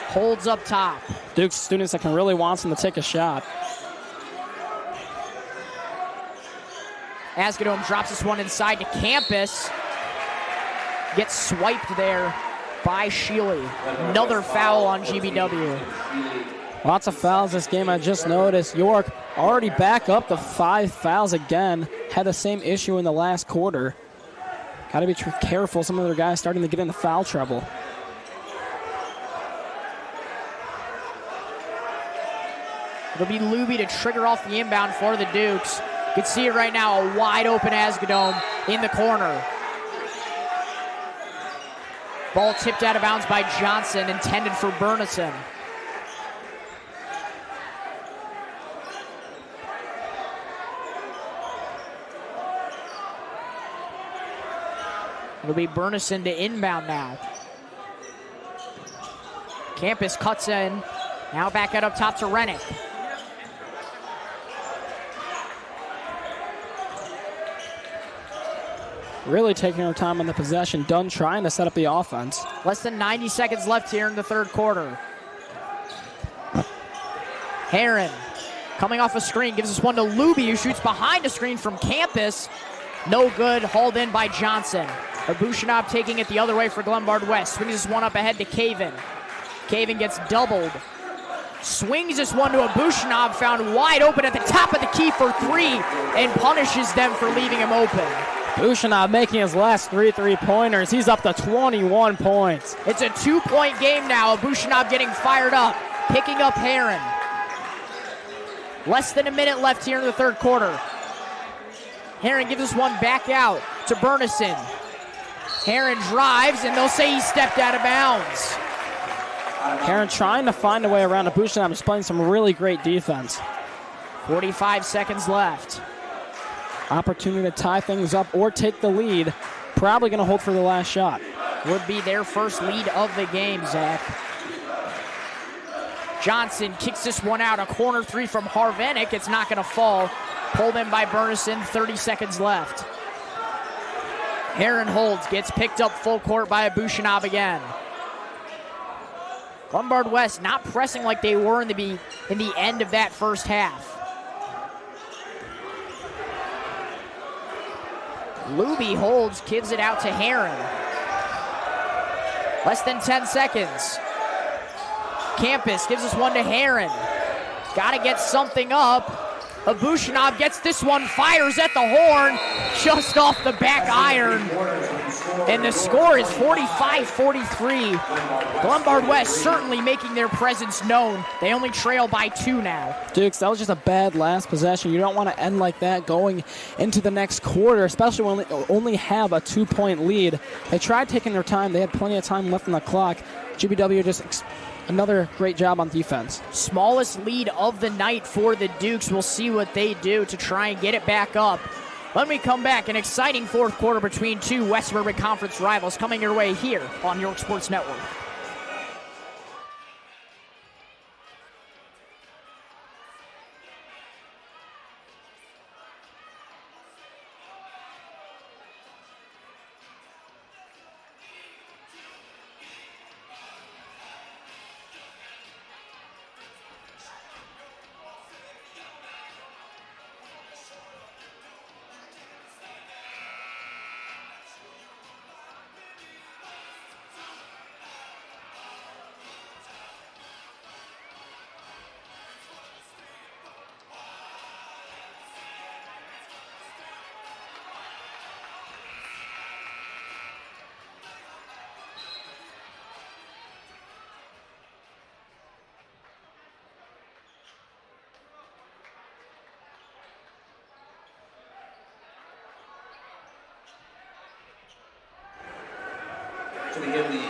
Holds up top. Duke's students that can really wants him to take a shot. Asgadome drops this one inside to Campus. Gets swiped there by Sheely. Another foul on GBW. Lots of fouls this game, I just noticed. York already back up to 5 fouls again. Had the same issue in the last quarter. Got to be careful. Some of their guys starting to get into foul trouble. It'll be Luby to trigger off the inbound for the Dukes. You can see it right now, a wide open Asgadome in the corner. Ball tipped out of bounds by Johnson, intended for Burnison. It'll be Burnison to inbound now. Campus cuts in. Now back out up top to Rennick. Really taking her time on the possession. Dunn trying to set up the offense. Less than 90 seconds left here in the third quarter. Heron coming off a screen, gives us one to Luby, who shoots behind a screen from Campus. No good, hauled in by Johnson. Abushanab taking it the other way for Glenbard West. Swings this one up ahead to Caven. Caven gets doubled. Swings this one to Abushanab, found wide open at the top of the key for three, and punishes them for leaving him open. Abushanab making his last 3 3-pointers. He's up to 21 points. It's a 2-point game now. Abushanab getting fired up, picking up Heron. Less than a minute left here in the third quarter. Heron gives us one back out to Burnison. Heron drives, and they'll say he stepped out of bounds. Heron trying to find a way around. Abushanab is playing some really great defense. 45 seconds left. Opportunity to tie things up or take the lead. Probably going to hold for the last shot. Would be their first lead of the game, Zach. Johnson kicks this one out. A corner three from Harvenick. It's not going to fall. Pulled in by Burnison. 30 seconds left. Heron holds. Gets picked up full court by Abushanab again. Glenbard West not pressing like they were in the end of that first half. Luby holds, gives it out to Heron. Less than 10 seconds. Campus gives us one to Heron. Got to get something up. Abushanab gets this one, fires at the horn, just off the back iron. And the score is 45-43. Glenbard West certainly making their presence known. They only trail by 2 now. Dukes, that was just a bad last possession. You don't want to end like that going into the next quarter, especially when they only have a 2-point lead. They tried taking their time. They had plenty of time left on the clock. GBW just another great job on defense. Smallest lead of the night for the Dukes. We'll see what they do to try and get it back up. When we come back, an exciting fourth quarter between two West Suburban Conference rivals coming your way here on New York Sports Network.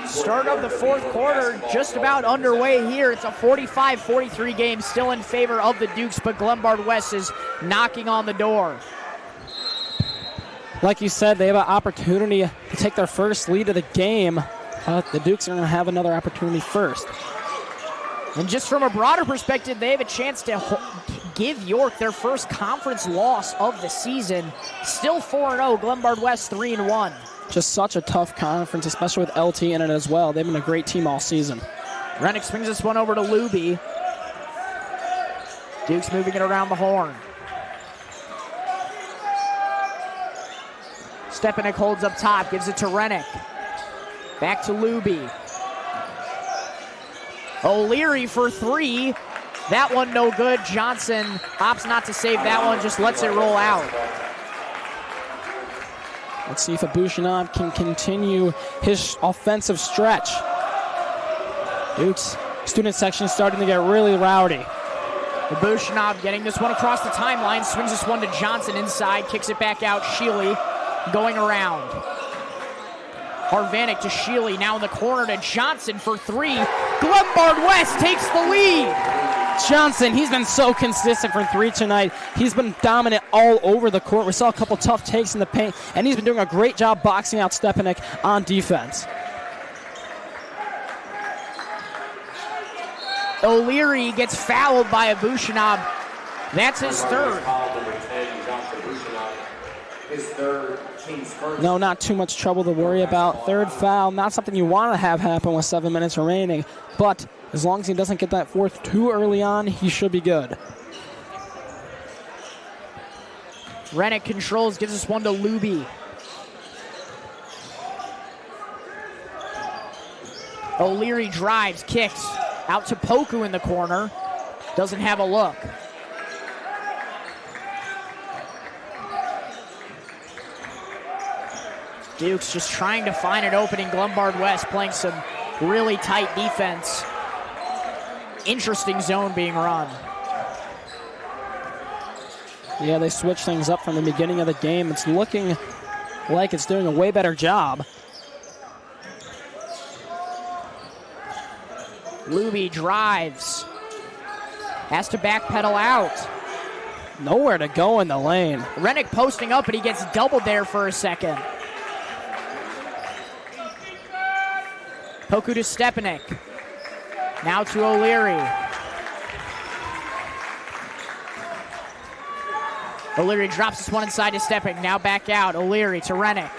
Start of the fourth quarter just about underway here. It's a 45-43 game, still in favor of the Dukes, but Glenbard West is knocking on the door. Like you said, they have an opportunity to take their first lead of the game. The Dukes are going to have another opportunity first. And just from a broader perspective, they have a chance to give York their first conference loss of the season. Still 4-0, Glenbard West 3-1. Just such a tough conference, especially with LT in it as well. They've been a great team all season. Rennick swings this one over to Luby. Dukes moving it around the horn. Stepanek holds up top, gives it to Rennick. Back to Luby. O'Leary for three. That one no good. Johnson opts not to save that one, just lets it roll out. Let's see if Abushanab can continue his offensive stretch. Dukes student section is starting to get really rowdy. Abushanab getting this one across the timeline, swings this one to Johnson inside, kicks it back out. Shealy going around. Harvanek to Sheely, now in the corner to Johnson for three. Glenbard West takes the lead. Johnson, he's been so consistent for three tonight. He's been dominant all over the court. We saw a couple tough takes in the paint, and he's been doing a great job boxing out Stepanek on defense. O'Leary gets fouled by Abushanab. That's his third. No, not too much trouble to worry about. Third foul, not something you want to have happen with 7 minutes remaining, but as long as he doesn't get that fourth too early on, he should be good. Rennick controls, gives us one to Luby. O'Leary drives, kicks out to Poku in the corner. Doesn't have a look. Dukes just trying to find an opening. Glenbard West playing some really tight defense. Interesting zone being run. Yeah, they switched things up from the beginning of the game. It's looking like it's doing a way better job. Luby drives. Has to backpedal out. Nowhere to go in the lane. Rennick posting up, and he gets doubled there for a second. Poku to Stepanek. Now to O'Leary. O'Leary drops this one inside to Stepanek. Now back out. O'Leary to Rennick.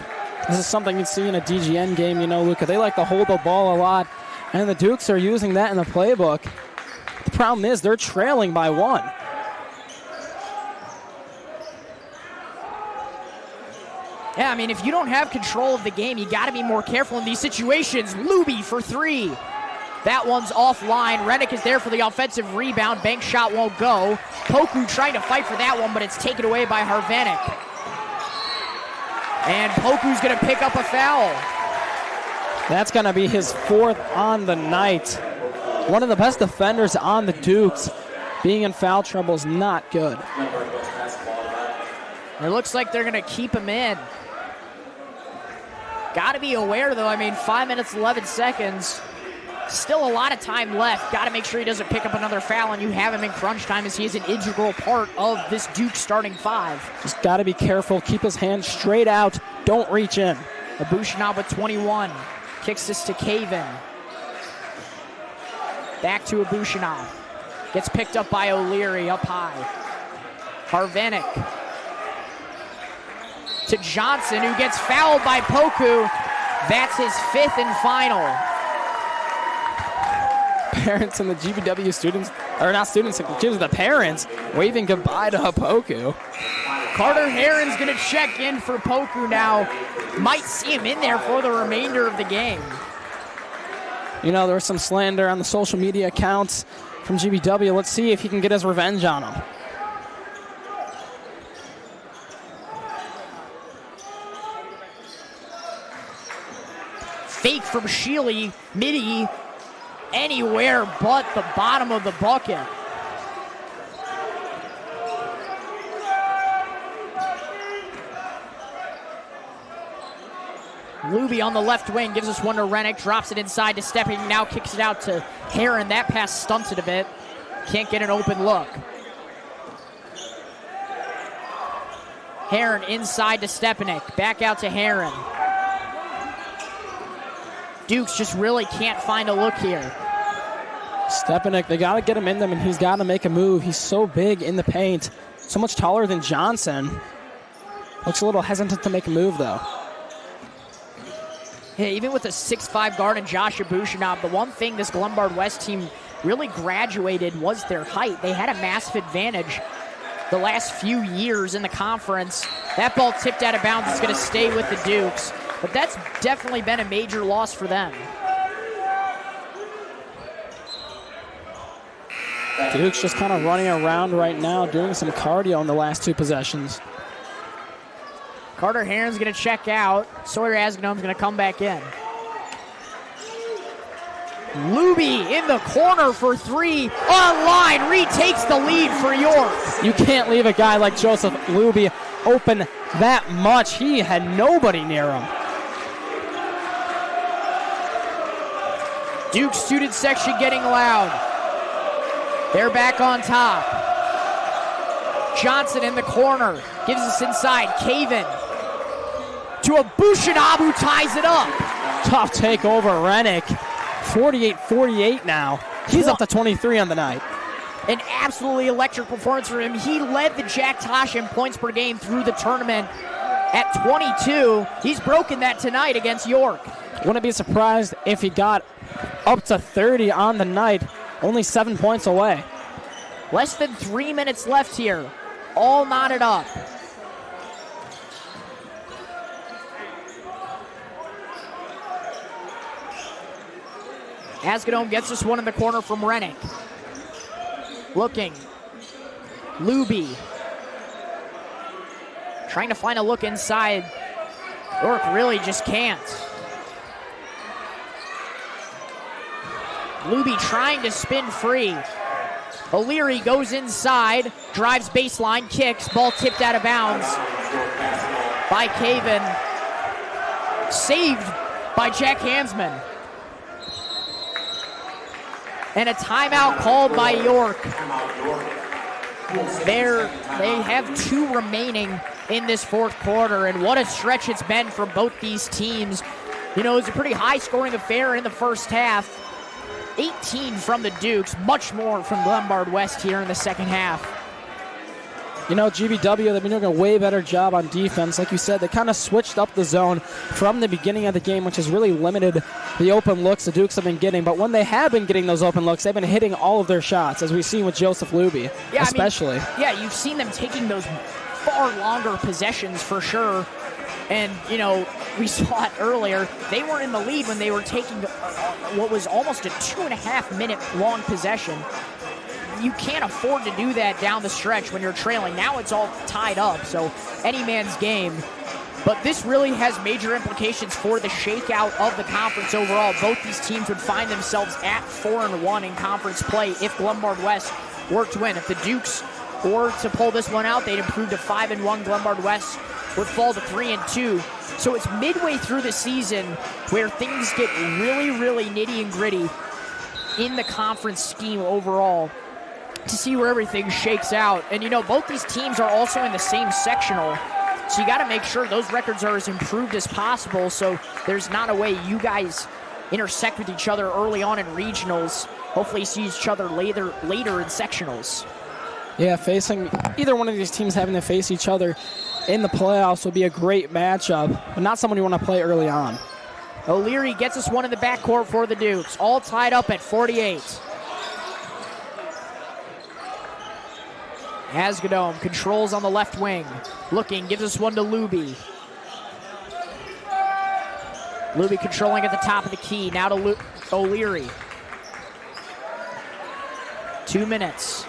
This is something you'd see in a DGN game, you know, Luca. They like to hold the ball a lot, and the Dukes are using that in the playbook. The problem is they're trailing by one. Yeah, I mean, if you don't have control of the game, you got to be more careful in these situations. Luby for three. That one's offline. Rennick is there for the offensive rebound. Bank shot won't go. Poku trying to fight for that one, but it's taken away by Harvanek. And Poku's going to pick up a foul. That's going to be his fourth on the night. One of the best defenders on the Dukes. Being in foul trouble is not good. It looks like they're going to keep him in. Got to be aware, though. I mean, 5 minutes, 11 seconds. Still a lot of time left. Got to make sure he doesn't pick up another foul, and you have him in crunch time as he is an integral part of this Duke starting five. Just got to be careful. Keep his hands straight out. Don't reach in. Abushanab with 21. Kicks this to Caven. Back to Abushanab. Gets picked up by O'Leary up high. Harvanek to Johnson, who gets fouled by Poku. That's his fifth and final. Parents and the GBW students, or not students, the parents waving goodbye to Poku. Carter Herron's going to check in for Poku now. Might see him in there for the remainder of the game. You know, there was some slander on the social media accounts from GBW. Let's see if he can get his revenge on him. Fake from Sheely, midi, anywhere but the bottom of the bucket. Luby on the left wing gives us one to Rennick, drops it inside to Stepping, now kicks it out to Herron. That pass stunted a bit. Can't get an open look. Herron inside to Stepanek, back out to Herron. Dukes just really can't find a look here. Stepanek, they got to get him in them, and he's got to make a move. He's so big in the paint, so much taller than Johnson. Looks a little hesitant to make a move, though. Yeah, even with a 6'5" guard and Josh Abushanab, the one thing this Glenbard West team really graduated was their height. They had a massive advantage the last few years in the conference. That ball tipped out of bounds. It's going to stay with the Dukes, but that's definitely been a major loss for them. Dukes just kind of running around right now, doing some cardio in the last two possessions. Carter Herron's going to check out. Sawyer Asgnom's going to come back in. Luby in the corner for three. Online, retakes the lead for York. You can't leave a guy like Joseph Luby open that much. He had nobody near him. Duke student section getting loud. They're back on top. Johnson in the corner. Gives us inside. Caven to a Bushinab who ties it up. Tough take over Rennick. 48-48 now. He's up to 23 on the night. An absolutely electric performance for him. He led the Jack Tosh in points per game through the tournament at 22. He's broken that tonight against York. Wouldn't be surprised if he got up to 30 on the night. Only 7 points away. Less than 3 minutes left here. All knotted up. Asgadome gets this one in the corner from Rennick. Looking. Luby. Trying to find a look inside. York really just can't. Luby trying to spin free. O'Leary goes inside, drives baseline, kicks, ball tipped out of bounds by Caven. Saved by Jack Hansman. And a timeout called by York. They have 2 remaining in this fourth quarter, and what a stretch it's been for both these teams. You know, it was a pretty high-scoring affair in the first half. 18 from the Dukes, much more from Glenbard West here in the second half. You know, GBW, they've been doing a way better job on defense. Like you said, they kind of switched up the zone from the beginning of the game, which has really limited the open looks the Dukes have been getting. But when they have been getting those open looks, they've been hitting all of their shots, as we've seen with Joseph Luby, especially. You've seen them taking those far longer possessions for sure. And, you know, we saw it earlier. They were in the lead when they were taking what was almost a 2.5-minute long possession. You can't afford to do that down the stretch when you're trailing. Now it's all tied up, so any man's game. But this really has major implications for the shakeout of the conference overall. Both these teams would find themselves at 4-1 in conference play if Glenbard West were to win. If the Dukes were to pull this one out, they'd improve to 5-1. Glenbard West would fall to 3-2. So it's midway through the season where things get really, really nitty and gritty in the conference scheme overall, to see where everything shakes out. And, you know, both these teams are also in the same sectional, so you got to make sure those records are as improved as possible, so there's not a way you guys intersect with each other early on in regionals. Hopefully see each other later in sectionals. Yeah, facing either one of these teams, having to face each other in the playoffs would be a great matchup, but not someone you want to play early on. O'Leary gets us one in the backcourt for the Dukes, all tied up at 48. Asgadome controls on the left wing. Looking, gives us one to Luby. Luby controlling at the top of the key. Now to O'Leary. 2 minutes.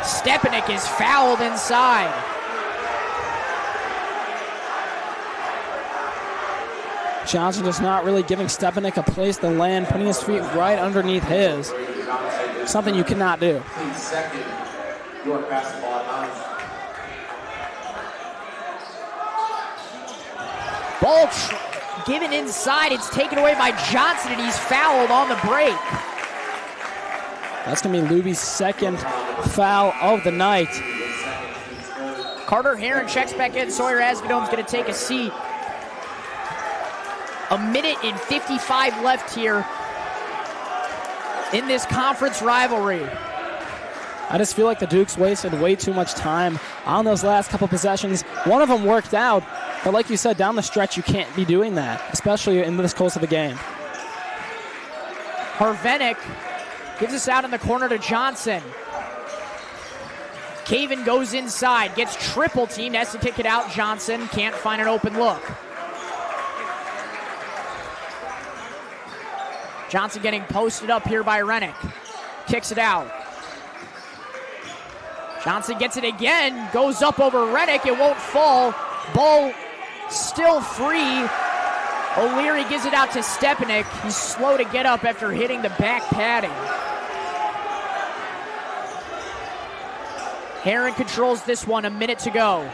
Stepanek is fouled inside. Johnson just not really giving Stepanek a place to land, putting his feet right underneath his. Something you cannot do. York basketball at 9. Ball given inside. It's taken away by Johnson, and he's fouled on the break. That's going to be Luby's second foul of the night. Carter Heron checks back in. Sawyer Asgadome's going to take a seat. 1:55 left here in this conference rivalry. I just feel like the Dukes wasted way too much time on those last couple possessions. One of them worked out, but like you said, down the stretch, you can't be doing that, especially in this close of a game. Harvenick gives us out in the corner to Johnson. Caven goes inside, gets triple teamed, has to kick it out. Johnson can't find an open look. Johnson getting posted up here by Rennick. Kicks it out. Johnson gets it again, goes up over Rennick, it won't fall. Ball still free. O'Leary gives it out to Stepanek. He's slow to get up after hitting the back padding. Heron controls this one, a minute to go.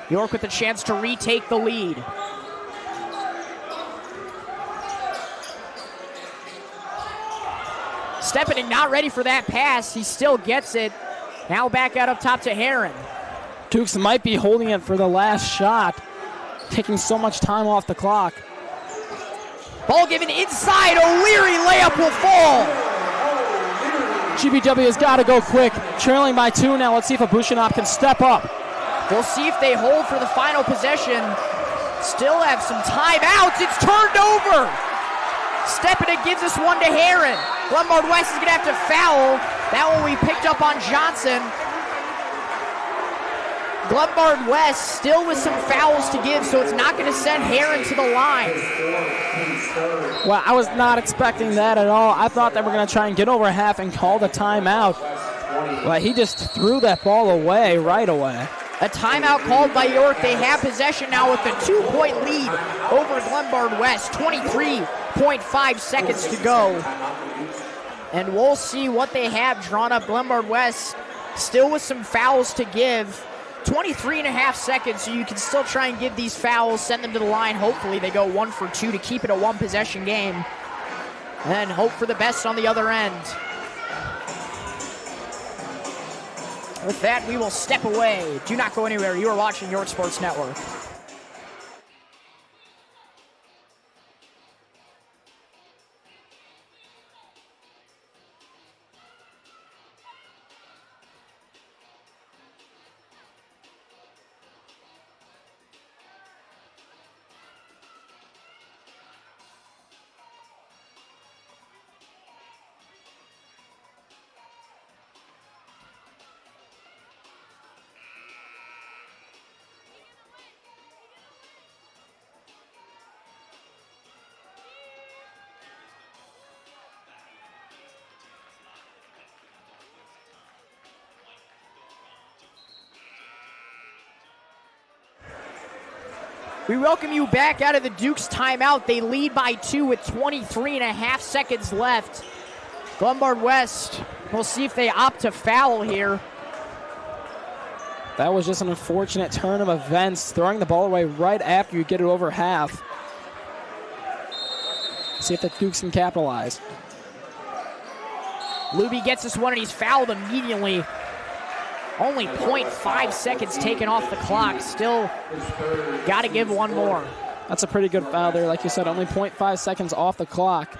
York with a chance to retake the lead. Stepanek not ready for that pass. He still gets it. Now back out up top to Heron. Dukes might be holding it for the last shot, taking so much time off the clock. Ball given inside. O'Leary layup will fall. GBW has got to go quick. Trailing by 2 now. Let's see if Abushinov can step up. We'll see if they hold for the final possession. Still have some timeouts. It's turned over. Stepanek gives us one to Heron. Glenbard West is going to have to foul. That one we picked up on Johnson. Glenbard West still with some fouls to give, so it's not going to send Heron to the line. Well, I was not expecting that at all. I thought they were going to try and get over half and call the timeout. Well, he just threw that ball away right away. A timeout called by York. They have possession now with a 2-point lead over Glenbard West. 23.5 seconds to go. And we'll see what they have drawn up. Glenbard West still with some fouls to give. 23.5 seconds, so you can still try and give these fouls, send them to the line. Hopefully they go 1 for 2 to keep it a one-possession game. And hope for the best on the other end. With that, we will step away. Do not go anywhere. You are watching York Sports Network. We welcome you back out of the Dukes timeout. They lead by 2 with 23.5 seconds left. Glenbard West, we'll see if they opt to foul here. That was just an unfortunate turn of events, throwing the ball away right after you get it over half. See if the Dukes can capitalize. Luby gets this one and he's fouled immediately. Only 0.5 seconds taken off the clock. Still got to give one more. That's a pretty good foul there. Like you said, only 0.5 seconds off the clock.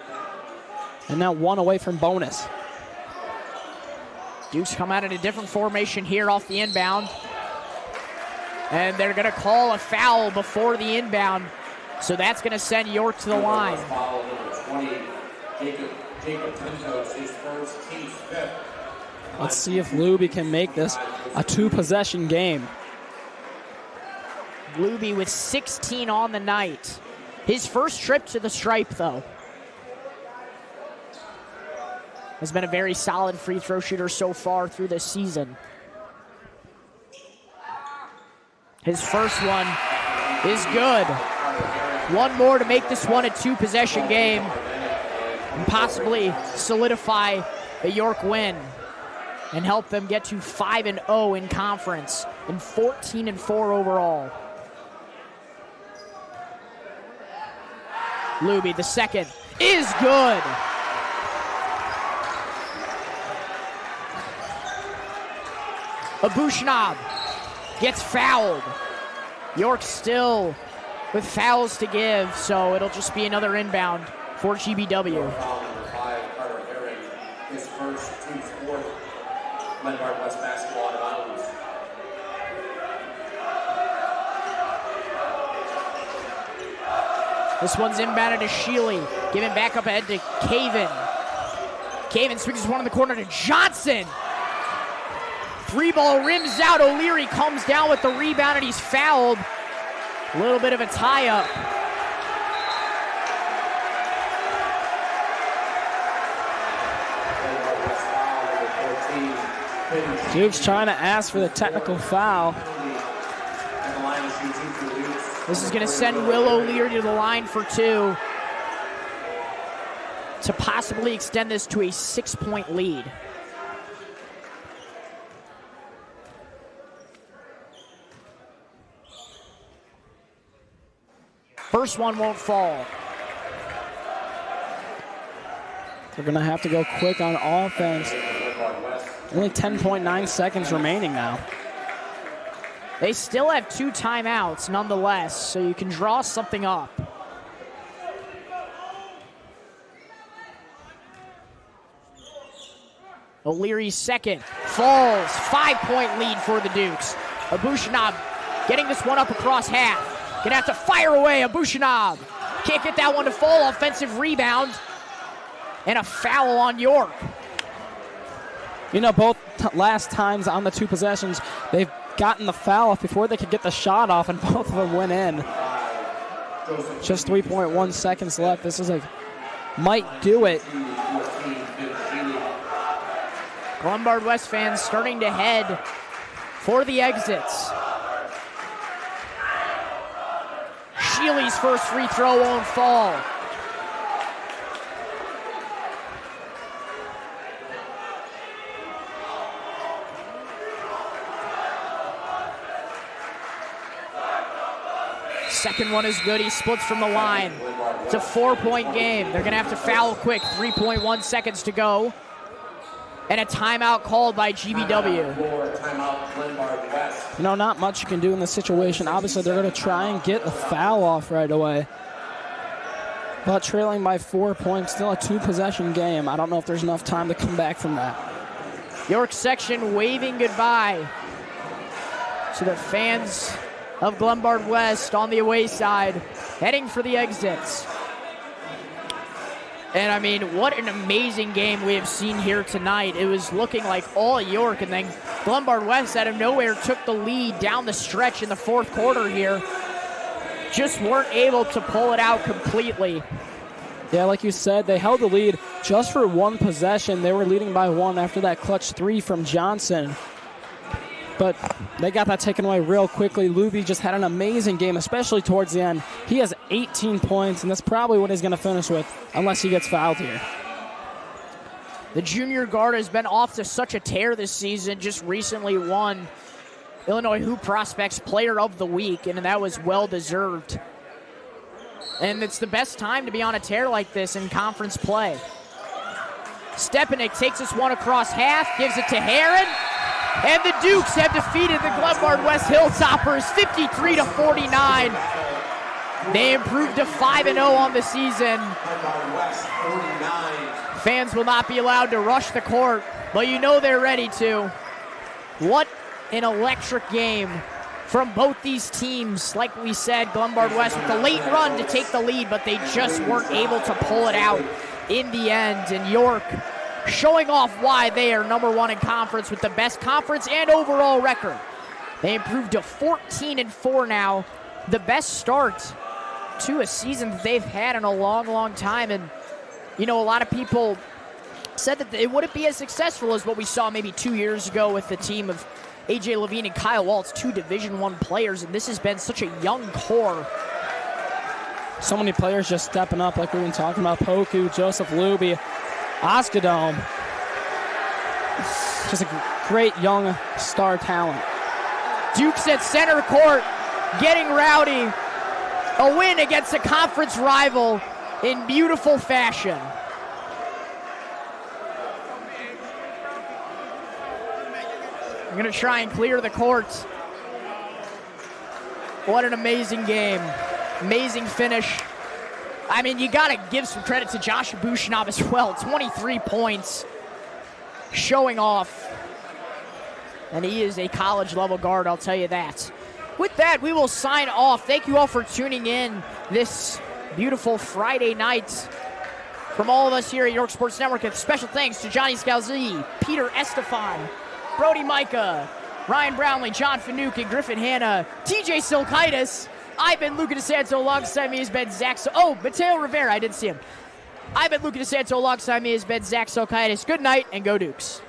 And now 1 away from bonus. Dukes come out in a different formation here off the inbound. And they're going to call a foul before the inbound. So that's going to send York to the line. Let's see if Luby can make this a 2-possession game. Luby with 16 on the night. His first trip to the stripe, though. Has been a very solid free throw shooter so far through this season. His first one is good. One more to make this one a 2-possession game and possibly solidify a York win and help them get to 5-0 in conference and 14-4 overall. Luby, the second, is good. Abushinov gets fouled. York still with fouls to give, so it'll just be another inbound for GBW. His first, team's fourth. Glenbard West basketball out of bounds. This one's inbounded to Sheely. Given back up ahead to Caven. Caven swings this one in the corner to Johnson. 3-ball rims out. O'Leary comes down with the rebound and he's fouled. A little bit of a tie-up. Duke's trying to ask for the technical foul. This is going to send Will O'Leary to the line for 2 to possibly extend this to a 6-point lead. First one won't fall. They're going to have to go quick on offense. Only 10.9 seconds remaining now. They still have 2 timeouts nonetheless, so you can draw something up. O'Leary's second, falls, 5-point lead for the Dukes. Abushanab getting this one up across half. Gonna have to fire away, Abushanab. Can't get that one to fall, offensive rebound. And a foul on York. You know, both last times on the 2 possessions, they've gotten the foul off before they could get the shot off, and both of them went in. Just 3.1 seconds left. This is might do it. Glenbard West fans starting to head for the exits. Shealy's first free throw won't fall. Second one is good. He splits from the line. It's a 4-point game. They're going to have to foul quick. 3.1 seconds to go. And a timeout called by GBW. You know, not much you can do in this situation. Obviously, they're going to try and get the foul off right away. But trailing by 4 points, still a 2-possession game. I don't know if there's enough time to come back from that. York section waving goodbye to the fans of Glenbard West on the away side, heading for the exits. And I mean, what an amazing game we have seen here tonight. It was looking like all York, and then Glenbard West out of nowhere took the lead down the stretch in the 4th quarter here. Just weren't able to pull it out completely. Yeah, like you said, they held the lead just for 1 possession. They were leading by 1 after that clutch 3 from Johnson. But they got that taken away real quickly. Luby just had an amazing game, especially towards the end. He has 18 points, and that's probably what he's going to finish with, unless he gets fouled here. The junior guard has been off to such a tear this season, just recently won Illinois Hoop Prospects Player of the Week, and that was well-deserved. And it's the best time to be on a tear like this in conference play. Stepanek takes this one across half, gives it to Heron. And the Dukes have defeated the Glenbard West Hilltoppers 53-49. They improved to 5-0 on the season. Fans will not be allowed to rush the court, but you know they're ready to. What an electric game from both these teams. Like we said, Glenbard West with a late run to take the lead, but they just weren't able to pull it out in the end. And York showing off why they are number 1 in conference with the best conference and overall record. They improved to 14-4 now, the best start to a season that they've had in a long, long time. And, you know, a lot of people said that it wouldn't be as successful as what we saw maybe 2 years ago with the team of A.J. Levine and Kyle Waltz, 2 Division I players, and this has been such a young core. So many players just stepping up, like we've been talking about. Poku, Joseph Luby, Oskadome. Just a great young star talent. Dukes at center court, getting rowdy. A win against a conference rival in beautiful fashion. I'm going to try and clear the court. What an amazing game. Amazing finish. I mean, you got to give some credit to Josh Abushanab as well. 23 points, showing off. And he is a college-level guard, I'll tell you that. With that, we will sign off. Thank you all for tuning in this beautiful Friday night. From all of us here at York Sports Network, a special thanks to Johnny Scalzi, Peter Estefan, Brody Micah, Ryan Brownlee, John Finucane, Griffin Hanna, TJ Silkaitis. I've been Luca DeSanto. Alongside me has been Zach. Mateo Rivera. I didn't see him. I've been Luca DeSanto. Alongside me has been Zach Silkaitis. Good night and go Dukes.